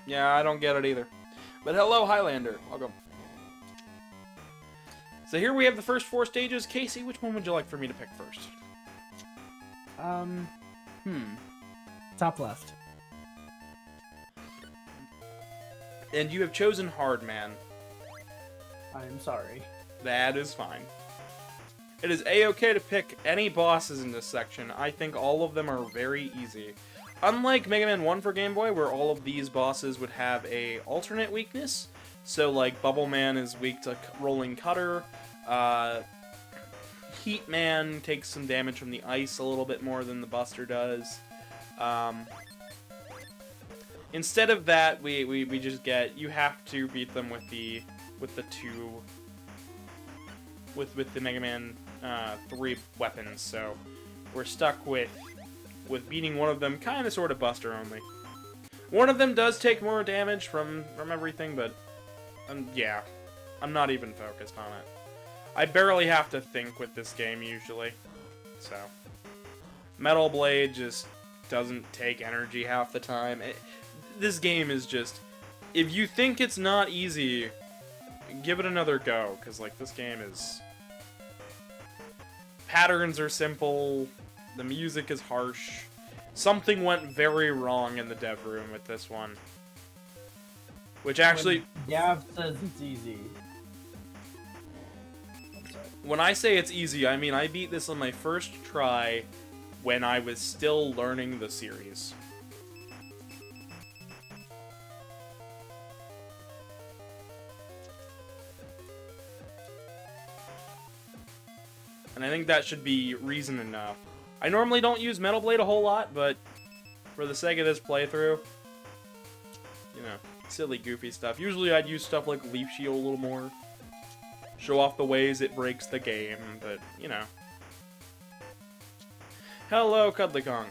Yeah, I don't get it either. But hello, Highlander. Welcome. So here we have the first 4 stages. Casey, which one would you like for me to pick first? Top left. And you have chosen Hardman. I am sorry. That is fine. It is a-okay to pick any bosses in this section. I think all of them are very easy. Unlike Megaman 1 for Game Boy, where all of these bosses would have a alternate weakness, so like Bubble Man is weak to Rolling Cutter, Heat Man takes some damage from the ice a little bit more than the Buster does. Instead of that, we just get, you have to beat them with the Mega Man 3 weapons, so we're stuck with beating one of them, kind of sort of Buster only. One of them does take more damage from everything, but yeah, I'm not even focused on it. I barely have to think with this game usually, so Metal Blade just doesn't take energy half the time. This game is just, if you think it's not easy, give it another go, because like this game is, patterns are simple, the music is harsh. Something went very wrong in the dev room with this one. Which actually, Gav says it's easy. when I say it's easy, I mean I beat this on my first try when I was still learning the series. And I think that should be reason enough. I normally don't use Metal Blade a whole lot, but for the sake of this playthrough, you know, silly, goofy stuff. Usually I'd use stuff like Leaf Shield a little more. Show off the ways it breaks the game, but, you know. Hello, Cuddly Kong.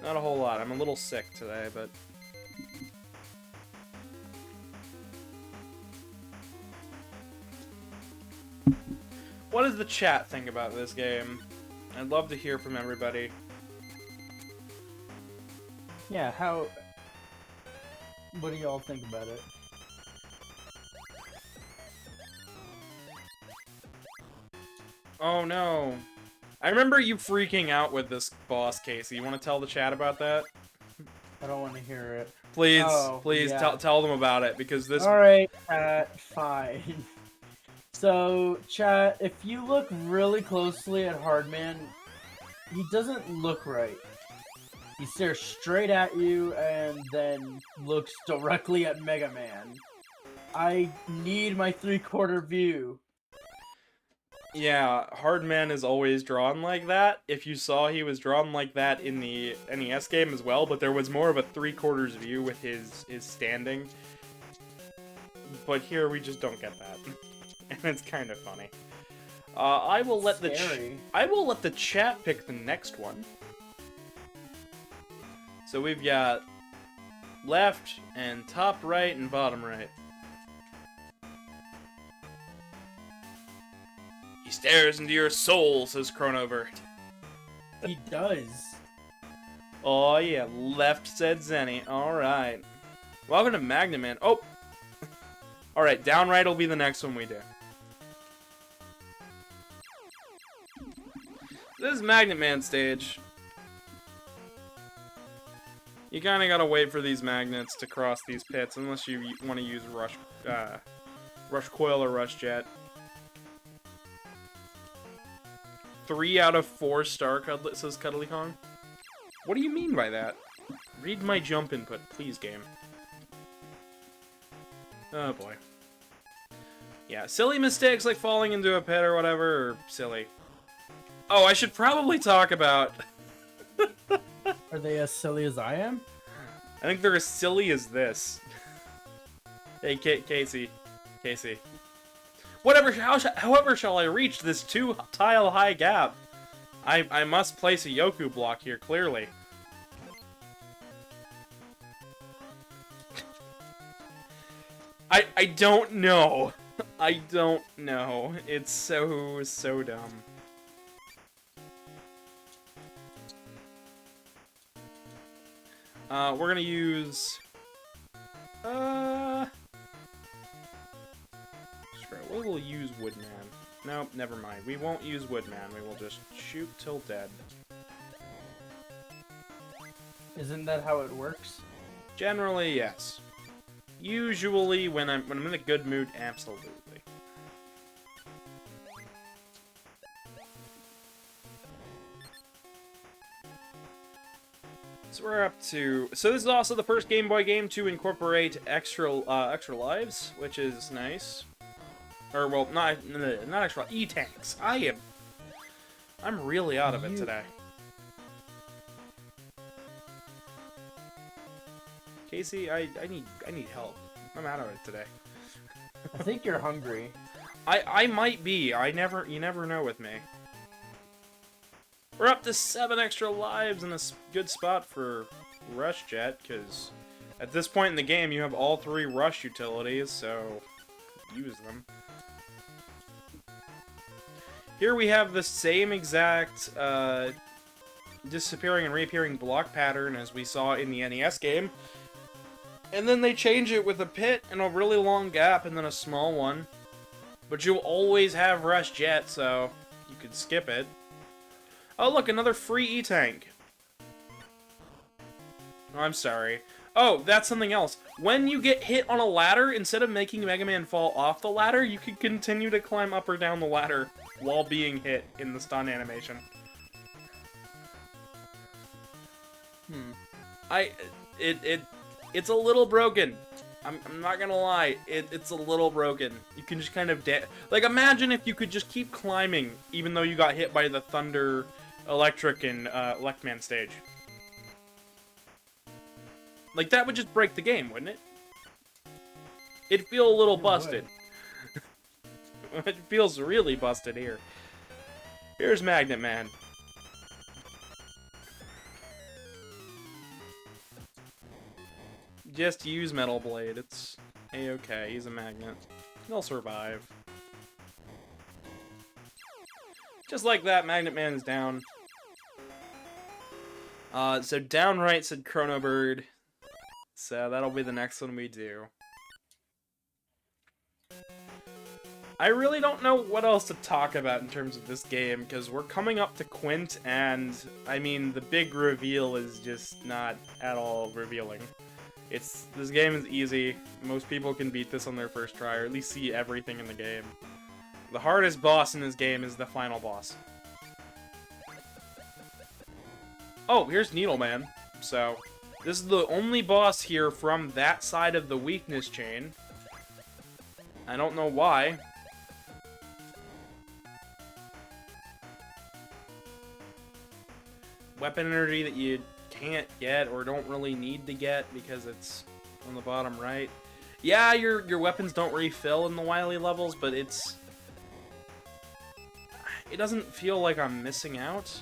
Not a whole lot. I'm a little sick today, but... What does the chat think about this game? I'd love to hear from everybody. Yeah, what do y'all think about it? Oh no. I remember you freaking out with this boss, Casey. You want to tell the chat about that? I don't want to hear it. Please, Oh, please yeah. tell them about it, because this... Alright, fine. So, chat, if you look really closely at Hardman, he doesn't look right. He stares straight at you and then looks directly at Megaman. I need my 3/4 view. Yeah, Hardman is always drawn like that. If you saw, he was drawn like that in the NES game as well, but there was more of a 3/4 view with his standing. But here we just don't get that. And it's kind of funny. I will let the chat pick the next one. So we've got left and top right and bottom right. stares into your soul, says Chronobird. He does. Oh yeah, left said Zenny. Alright. Welcome to Megaman. Oh! Alright, downright will be the next one we do. This is Megaman stage. You kinda gotta wait for these magnets to cross these pits, unless you want to use Rush Coil or Rush Jet. 3 out of 4 star, says Cuddly Kong. What do you mean by that? Read my jump input, please, game. Oh boy. Yeah, silly mistakes like falling into a pit or whatever are silly. Oh, I should probably talk about... Are they as silly as I am? I think they're as silly as this. Hey, Casey. However shall I reach this 2-tile high gap? I must place a Yoku block here, clearly. I don't know. I don't know. It's so dumb. We're gonna use... We'll use Woodman. Nope, never mind. We won't use Woodman. We will just shoot till dead. Isn't that how it works? Generally, yes. Usually, when I'm in a good mood, absolutely. So we're up to... So this is also the first Game Boy game to incorporate extra lives, which is nice. Or, well, not extra... E-tanks. I'm really out of it today. Casey, I need help. I'm out of it today. I think you're hungry. I might be. You never know with me. We're up to 7 extra lives in a good spot for Rush Jet, because at this point in the game you have all 3 Rush utilities, so use them. Here we have the same exact disappearing and reappearing block pattern as we saw in the NES game. And then they change it with a pit and a really long gap and then a small one. But you'll always have Rush Jet, so you could skip it. Oh, look, another free E-Tank. Oh, I'm sorry. Oh, that's something else. When you get hit on a ladder, instead of making Mega Man fall off the ladder, you can continue to climb up or down the ladder while being hit in the stun animation. It's a little broken. I'm not gonna lie. It's a little broken. You can just kind of like, imagine if you could just keep climbing even though you got hit by the Thunder, Electric, and Electman stage. Like, that would just break the game, wouldn't it? It'd feel a little busted. It feels really busted here. Here's Magnet Man. Just use Metal Blade. It's a-okay. He's a magnet. He'll survive. Just like that, Magnet Man is down. So downright said Chronobird. So that'll be the next one we do. I really don't know what else to talk about in terms of this game, because we're coming up to Quint, and, I mean, the big reveal is just not at all revealing. This game is easy. Most people can beat this on their first try, or at least see everything in the game. The hardest boss in this game is the final boss. Oh, here's Needleman. So, this is the only boss here from that side of the weakness chain. I don't know why. Weapon energy that you can't get or don't really need to get because it's on the bottom right. Yeah, your weapons don't refill in the Wily levels, but it doesn't feel like I'm missing out.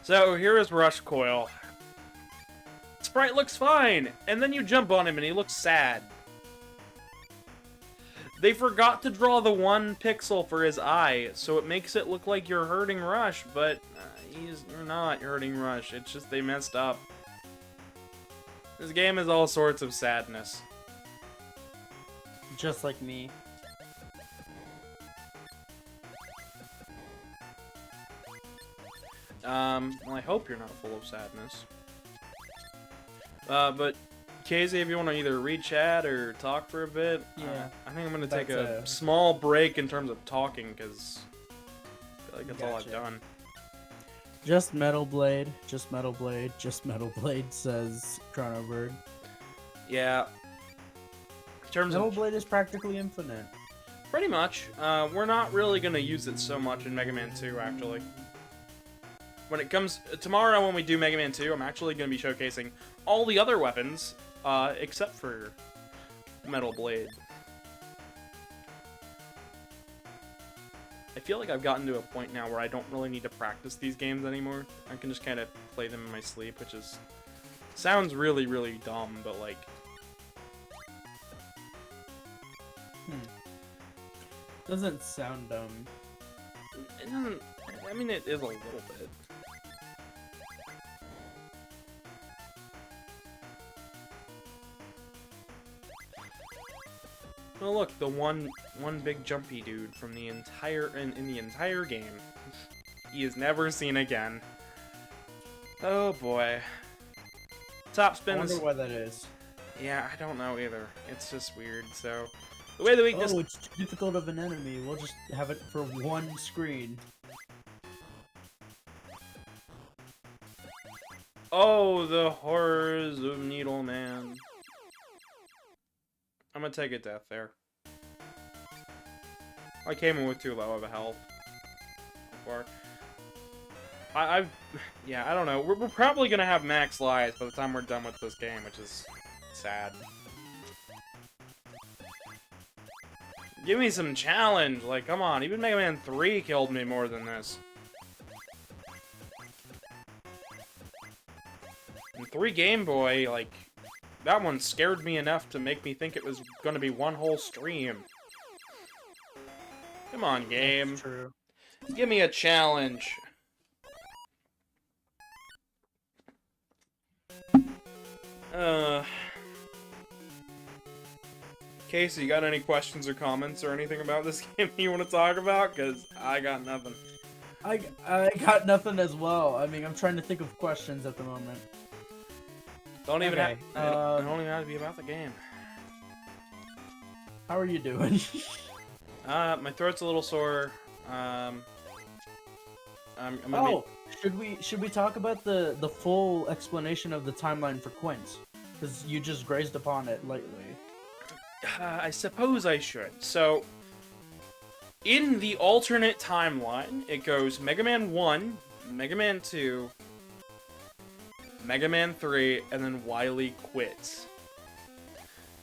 So here is Rush Coil. Sprite looks fine, and then you jump on him and he looks sad. They forgot to draw the 1 pixel for his eye, so it makes it look like you're hurting Rush, but you're not hurting Rush. It's just they messed up. This game is all sorts of sadness. Just like me. Well, I hope you're not full of sadness. But Casey, if you want to either read chat or talk for a bit, Yeah. I think I'm going to take That's a small break in terms of talking, because I feel like that's all I've Gotcha. done. Just Metal Blade, just Metal Blade, just Metal Blade, says Chrono Bird. Yeah. In terms Metal of Blade is practically infinite. pretty much, we're not really going to use it so much in Mega Man 2, actually. When it comes tomorrow, when we do Mega Man 2, I'm actually going to be showcasing all the other weapons, except for Metal Blade. I feel like I've gotten to a point now where I don't really need to practice these games anymore. I can just kind of play them in my sleep, which is sounds really, really dumb, but like. Doesn't sound dumb. It doesn't. I mean, it is a little bit. Oh look, the one big jumpy dude from the entire in the entire game. He is never seen again. Oh boy. Top I spin wonder is. why that is. Yeah, I don't know either. It's just weird. So the way that we just. Oh, it's too difficult of an enemy. We'll just have it for one screen. Oh, the horrors of Needle Man. I'm gonna take a death there. I came in with too low of a health. Before. Yeah, I don't know. We're probably gonna have max lives by the time we're done with this game, which is sad. Give me some challenge. Like, come on. Even Mega Man 3 killed me more than this. And 3 Game Boy, like, that one scared me enough to make me think it was gonna be one whole stream. Come on, game. That's true. Give me a challenge. Casey, you got any questions or comments or anything about this game you want to talk about? Because I got nothing. I got nothing as well. I mean, I'm trying to think of questions at the moment. Don't even Okay, have, it don't even have to be about the game. How are you doing? My throat's a little sore. I'm gonna Oh, should we talk about the full explanation of the timeline for Quint? Because you just grazed upon it lately. I suppose I should. So, in the alternate timeline, it goes Mega Man 1, Mega Man 2, Mega Man 3, and then Wily quits.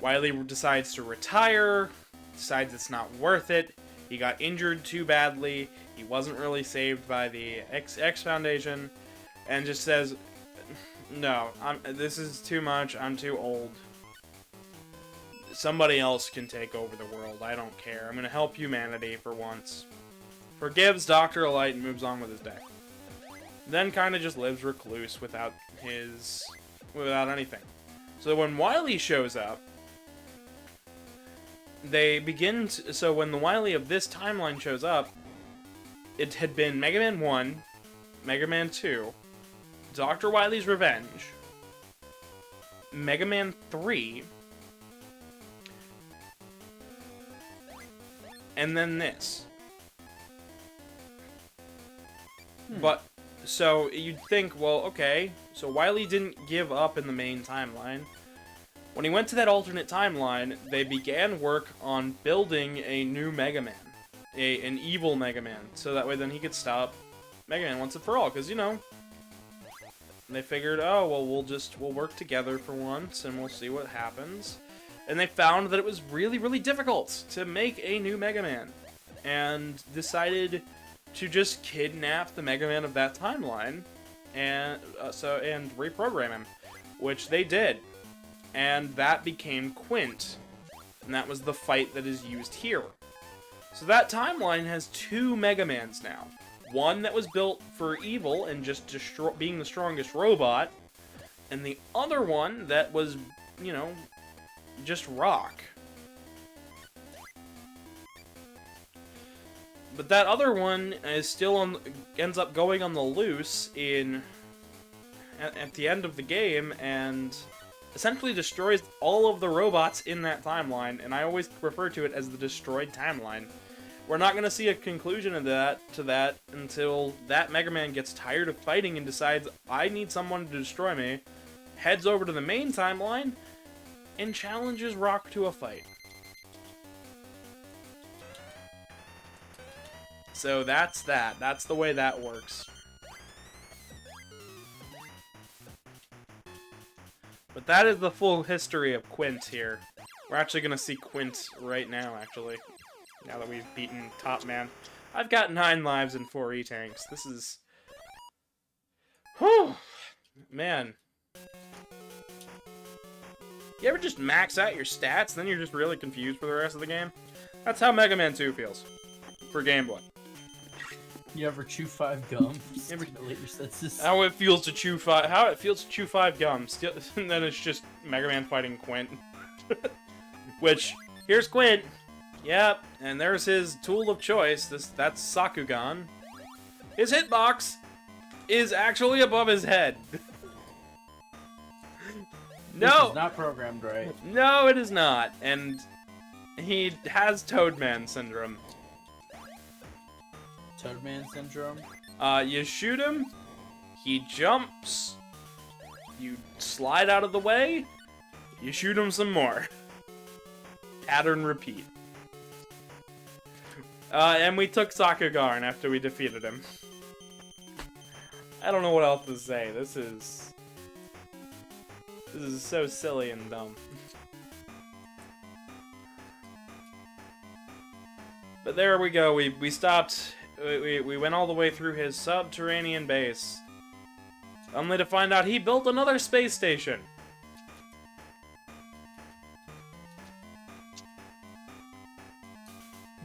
Wily decides to retire, decides it's not worth it, he got injured too badly, he wasn't really saved by the X Foundation, and just says, no, this is too much, I'm too old. Somebody else can take over the world, I don't care. I'm gonna help humanity for once. Forgives Dr. Light and moves on with his day. Then kind of just lives recluse without anything. So when Wily shows up, they begin to, so when the Wily of this timeline shows up, it had been Mega Man 1, Mega Man 2, Dr. Wily's Revenge, Mega Man 3, and then this. But, so you'd think, well, okay, so Wily didn't give up in the main timeline. When he went to that alternate timeline, they began work on building a new Mega Man. An evil Mega Man. So that way then he could stop Mega Man once and for all. Because, you know, they figured, oh, well, we'll work together for once and we'll see what happens. And they found that it was really, really difficult to make a new Mega Man. And decided to just kidnap the Mega Man of that timeline and and reprogram him, which they did, and that became Quint, and that was the fight that is used here. So that timeline has two Megamans now. One that was built for evil and just being the strongest robot, and the other one that was, you know, just rock. But that other one is still ends up going on the loose at the end of the game, and essentially destroys all of the robots in that timeline, and I always refer to it as the destroyed timeline. We're not going to see a conclusion of that until that Mega Man gets tired of fighting and decides, I need someone to destroy me, heads over to the main timeline, and challenges Rock to a fight. So that's that. That's the way that works. But that is the full history of Quint here. We're actually going to see Quint right now, actually. Now that we've beaten Top Man. I've got 9 lives and 4 E-Tanks. This is... Whew! Man. You ever just max out your stats, then you're just really confused for the rest of the game? That's how Mega Man 2 feels. For Game Boy. You ever chew 5 gum? Ever- Stimulate your senses. How it feels to chew 5 gums. And then it's just Mega Man fighting Quint. Which, here's Quint. Yep, and there's his tool of choice. That's Sakugan. His hitbox is actually above his head. This No! is not programmed right. No, it is not. And he has Toadman syndrome. Toadman syndrome? You shoot him, he jumps, you slide out of the way, you shoot him some more. Pattern repeat. And we took Sakugan after we defeated him. I don't know what else to say. This is so silly and dumb. But there we go. We stopped. We went all the way through his subterranean base, only to find out he built another space station.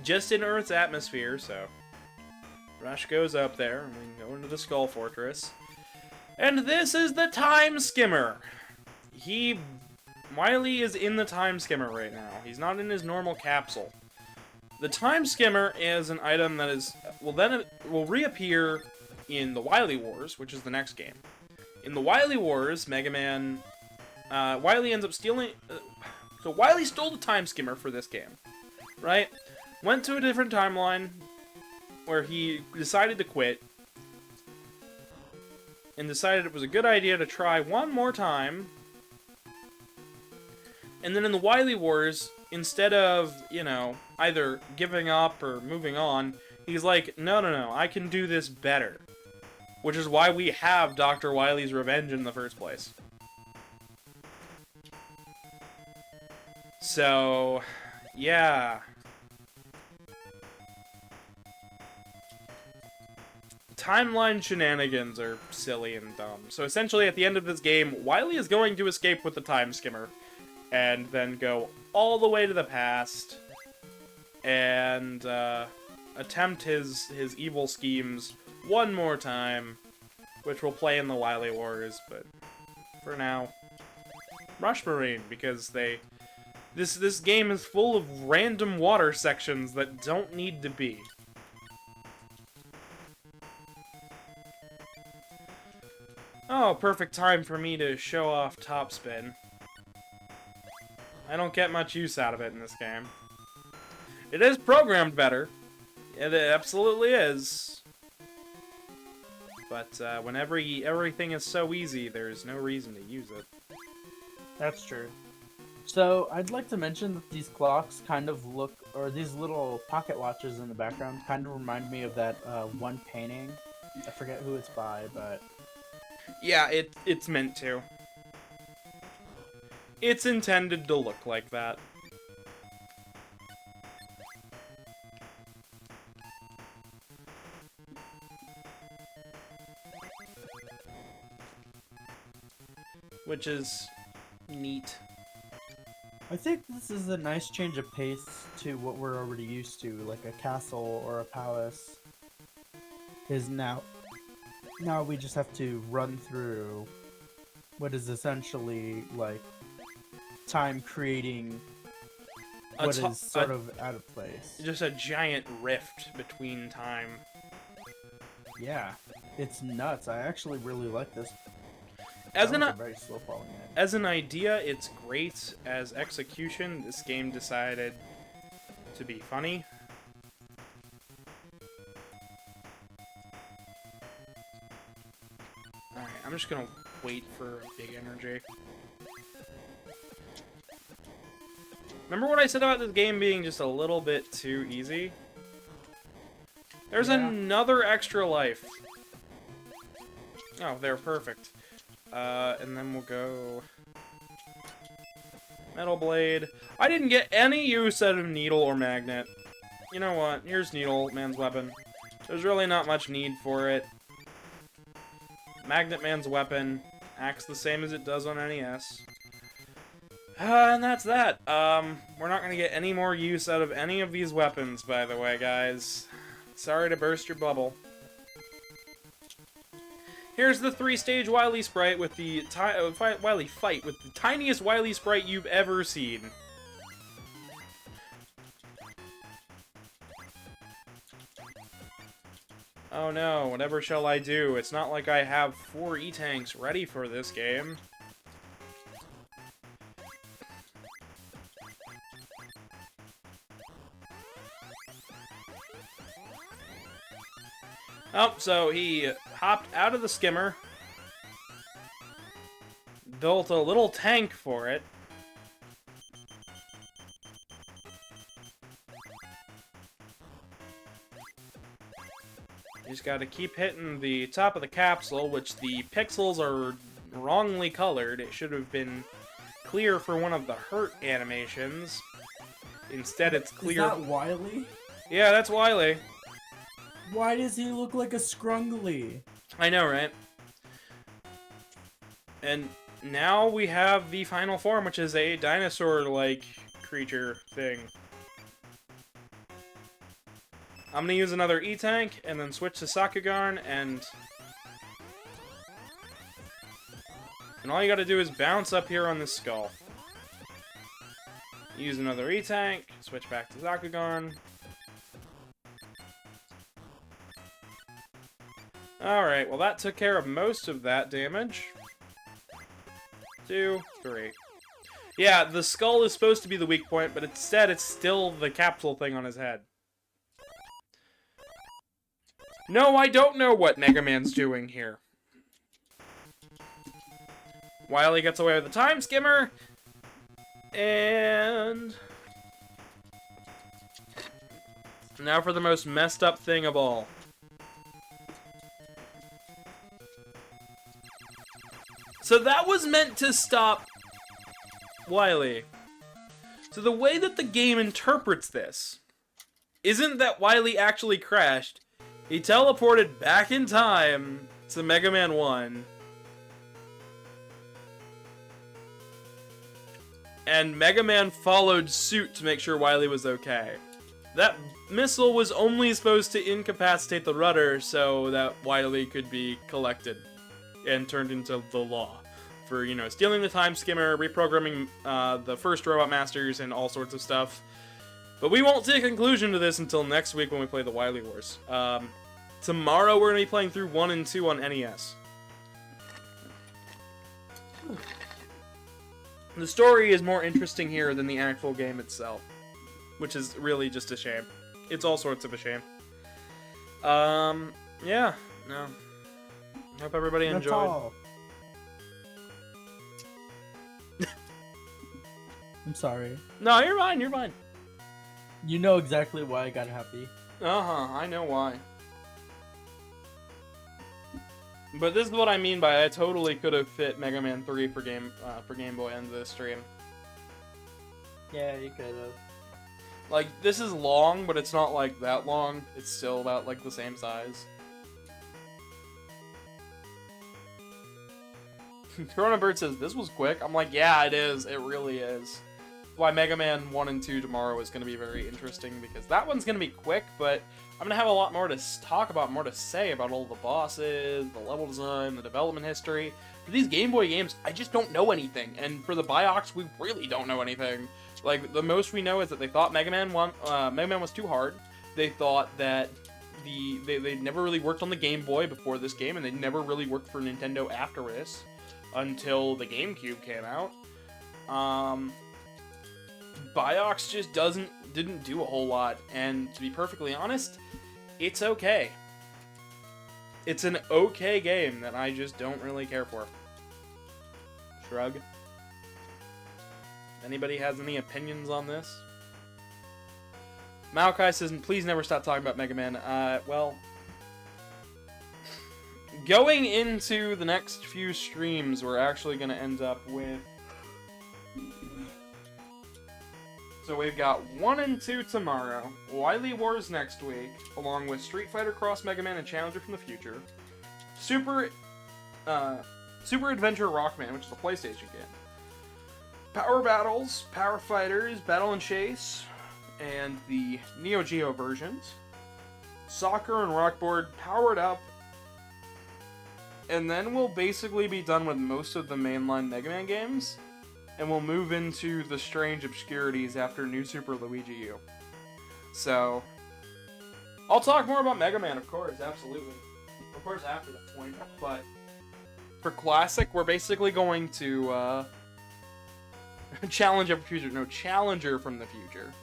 Just in Earth's atmosphere, so Rush goes up there, and we go into the Skull Fortress. And this is the Time Skimmer. Wily is in the Time Skimmer right now. He's not in his normal capsule. The Time Skimmer is an item that will reappear in the Wily Wars, which is the next game. In the Wily Wars, Mega Man, Wily ends up stealing. So Wily stole the Time Skimmer for this game, right? Went to a different timeline where he decided to quit and decided it was a good idea to try one more time. And then in the Wily Wars, instead of, you know, either giving up or moving on, he's like, no, I can do this better. Which is why we have Dr. Wily's Revenge in the first place. So, yeah. Timeline shenanigans are silly and dumb. So essentially, at the end of this game, Wily is going to escape with the Time Skimmer, and then go all the way to the past, and attempt his evil schemes one more time, which will play in the Wily Wars, but for now, Rush Marine, because this game is full of random water sections that don't need to be. Oh, perfect time for me to show off Topspin. I don't get much use out of it in this game. It is programmed better. It absolutely is. But whenever everything is so easy, there's no reason to use it. That's true. So, I'd like to mention that these clocks kind of look, or these little pocket watches in the background kind of remind me of that one painting. I forget who it's by, but... Yeah, it's meant to. It's intended to look like that. which is neat. I think this is a nice change of pace to what we're already used to, like a castle or a palace. Is now we just have to run through what is essentially like time creating what is sort of out of place. Just a giant rift between time. Yeah, it's nuts. I actually really like this. As a very slow falling in. As an idea, it's great. As execution, this game decided to be funny. Alright, I'm just gonna wait for big energy. Remember what I said about this game being just a little bit too easy? There's another extra life. Oh, they're perfect. And then we'll go... Metal Blade. I didn't get any use out of Needle or Magnet. You know what? Here's Needle Man's weapon. There's really not much need for it. Magnet Man's weapon acts the same as it does on NES. And that's that. We're not gonna get any more use out of any of these weapons, by the way, guys. Sorry to burst your bubble. Here's the 3-stage Wily sprite with the Wily fight with the tiniest Wily sprite you've ever seen. Oh no, whatever shall I do? It's not like I have 4 E-tanks ready for this game. Oh, so he hopped out of the skimmer, built a little tank for it. You just gotta keep hitting the top of the capsule, which the pixels are wrongly colored. It should have been clear for one of the hurt animations. Instead, it's clear. Is that Wily? Yeah, that's Wily. Why does he look like a scrungly? I know, right? And now we have the final form, which is a dinosaur-like creature thing. I'm gonna use another E-Tank, and then switch to Sakugan, and all you gotta do is bounce up here on this skull. Use another E-Tank, switch back to Sakugan. Alright, well that took care of most of that damage. 2, 3. Yeah, the skull is supposed to be the weak point, but instead it's still the capsule thing on his head. No, I don't know what Megaman's doing here. Wily gets away with the time skimmer. And now for the most messed up thing of all. So that was meant to stop Wily. So the way that the game interprets this isn't that Wily actually crashed. He teleported back in time to Mega Man 1. And Mega Man followed suit to make sure Wily was okay. That missile was only supposed to incapacitate the rudder so that Wily could be collected and turned into the law for, you know, stealing the time skimmer, reprogramming the first Robot Masters, and all sorts of stuff. But we won't see a conclusion to this until next week when we play the Wily Wars. Tomorrow we're going to be playing through 1 and 2 on NES. The story is more interesting here than the actual game itself, which is really just a shame. It's all sorts of a shame. Yeah, no. Hope everybody enjoyed. All. I'm sorry. No, you're fine, you're fine. You know exactly why I got happy. Uh-huh, I know why. But this is what I mean by I totally could have fit Mega Man 3 for Game Boy into this stream. Yeah, you could have. Like, this is long, but it's not like that long. It's still about like the same size. Corona Bird says, this was quick. I'm like, yeah, it is. It really is. Why Mega Man 1 and 2 tomorrow is going to be very interesting, because that one's going to be quick, but I'm going to have a lot more to talk about, more to say about all the bosses, the level design, the development history. For these Game Boy games, I just don't know anything, and for the Biox, we really don't know anything. Like, the most we know is that they thought Mega Man was too hard. They thought that they never really worked on the Game Boy before this game, and they never really worked for Nintendo after this, until the GameCube came out. Biox just didn't do a whole lot, and to be perfectly honest, it's okay. It's an okay game that I just don't really care for. Shrug. Anybody has any opinions on this? Maokai says, please never stop talking about Mega Man. Well, going into the next few streams, we're actually going to end up with... So we've got 1 and 2 tomorrow, Wily Wars next week, along with Street Fighter Cross Mega Man and Challenger from the Future, Super Adventure Rockman, which is a PlayStation game, Power Battles, Power Fighters, Battle and Chase, and the Neo Geo versions, Soccer and Rockboard powered up, and then we'll basically be done with most of the mainline Mega Man games. And we'll move into the strange obscurities after New Super Luigi U. So, I'll talk more about Mega Man, of course, absolutely. Of course, after that point. But for Classic, we're basically going to Challenger from the future.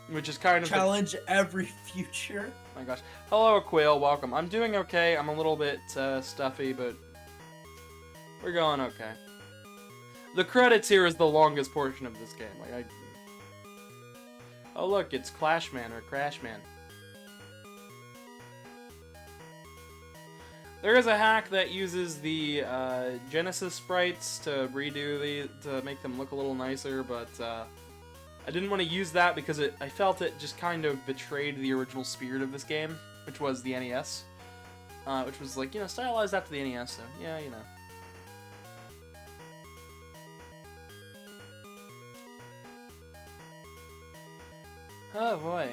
Which is kind of Challenge every future. Oh my gosh. Hello, Quail. Welcome. I'm doing okay. I'm a little bit stuffy, but we're going okay. The credits here is the longest portion of this game. Oh look, it's Clashman or Crashman. There is a hack that uses the Genesis sprites to to make them look a little nicer, but I didn't want to use that because I felt it just kind of betrayed the original spirit of this game, which was the NES, which was like, stylized after the NES. So yeah, Oh boy.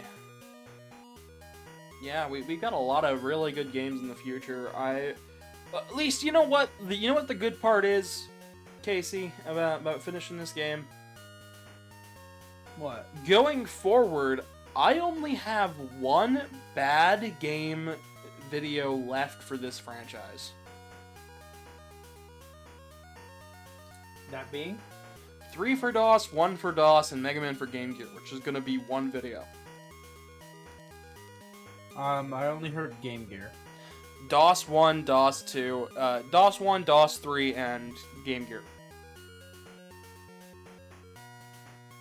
Yeah, we got a lot of really good games in the future. At least, you know what the good part is, Casey, about finishing this game? What? Going forward, I only have one bad game video left for this franchise. That being? 3 for DOS, 1 for DOS, and Mega Man for Game Gear, which is going to be one video. I only heard Game Gear. DOS 1, DOS 2, DOS 1, DOS 3, and Game Gear.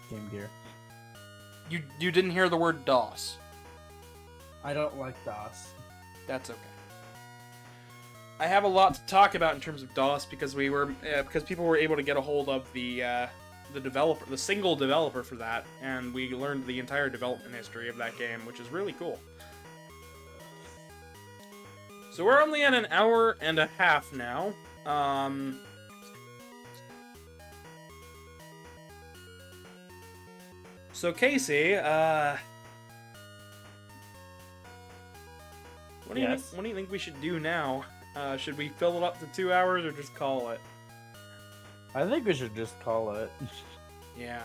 Game Gear. You didn't hear the word DOS. I don't like DOS. That's okay. I have a lot to talk about in terms of DOS because because people were able to get a hold of the single developer for that, and we learned the entire development history of that game, which is really cool. So we're only at an hour and a half now. So Casey, what do you think we should do now? Should we fill it up to 2 hours or just call it? I think we should just call it. Yeah.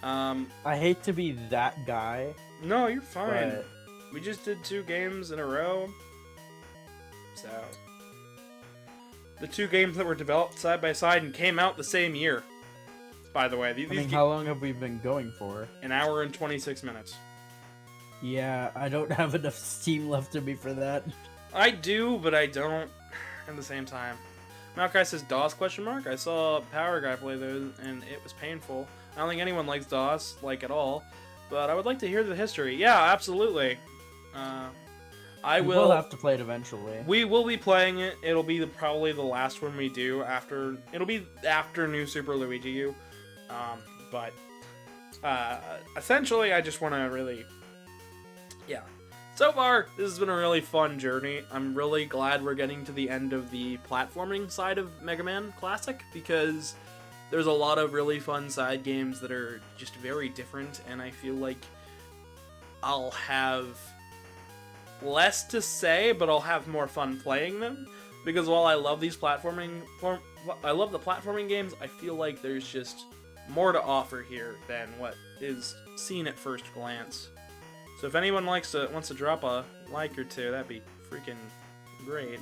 I hate to be that guy. No, you're fine. But We just did 2 games in a row. So, the 2 games that were developed side by side and came out the same year. By the way, how long have we been going for? An hour and 26 minutes. Yeah, I don't have enough steam left in me for that. I do, but I don't at the same time. Malachi says DOS ? I saw Power Guy play those, and it was painful. I don't think anyone likes DOS, at all. But I would like to hear the history. Yeah, absolutely. I will. We'll have to play it eventually. We will be playing it. It'll be probably the last one we do after. It'll be after New Super Luigi U. But essentially, I just want to really, So far, this has been a really fun journey. I'm really glad we're getting to the end of the platforming side of Mega Man Classic, because there's a lot of really fun side games that are just very different, and I feel like I'll have less to say, but I'll have more fun playing them. Because while I love these I love the platforming games, I feel like there's just more to offer here than what is seen at first glance. So if anyone wants to drop a like or two, that'd be freaking great.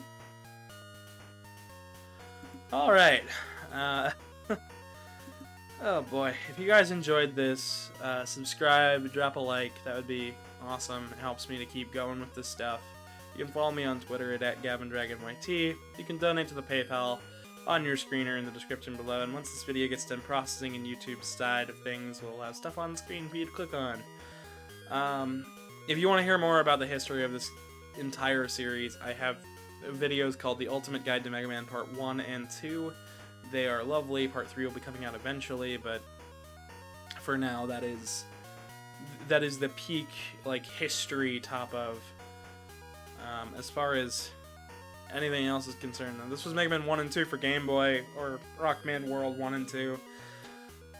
All right. Oh boy, if you guys enjoyed this, subscribe, drop a like, that would be awesome. It helps me to keep going with this stuff. You can follow me on Twitter at GavinDragonYT. You can donate to the PayPal on your screen or in the description below, and once this video gets done processing in YouTube's side of things, we'll have stuff on the screen for you to click on. If you want to hear more about the history of this entire series, I have videos called The Ultimate Guide to Mega Man Part 1 and 2. They are lovely. Part 3 will be coming out eventually, but for now, that is the peak, like, history top of. As far as anything else is concerned, this was Mega Man 1 and 2 for Game Boy, or Rockman World 1 and 2.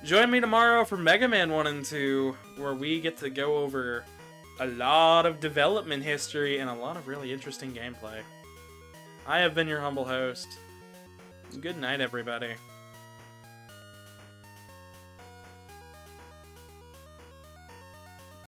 Join me tomorrow for Mega Man 1 and 2, where we get to go over a lot of development history and a lot of really interesting gameplay. I have been your humble host. Good night, everybody.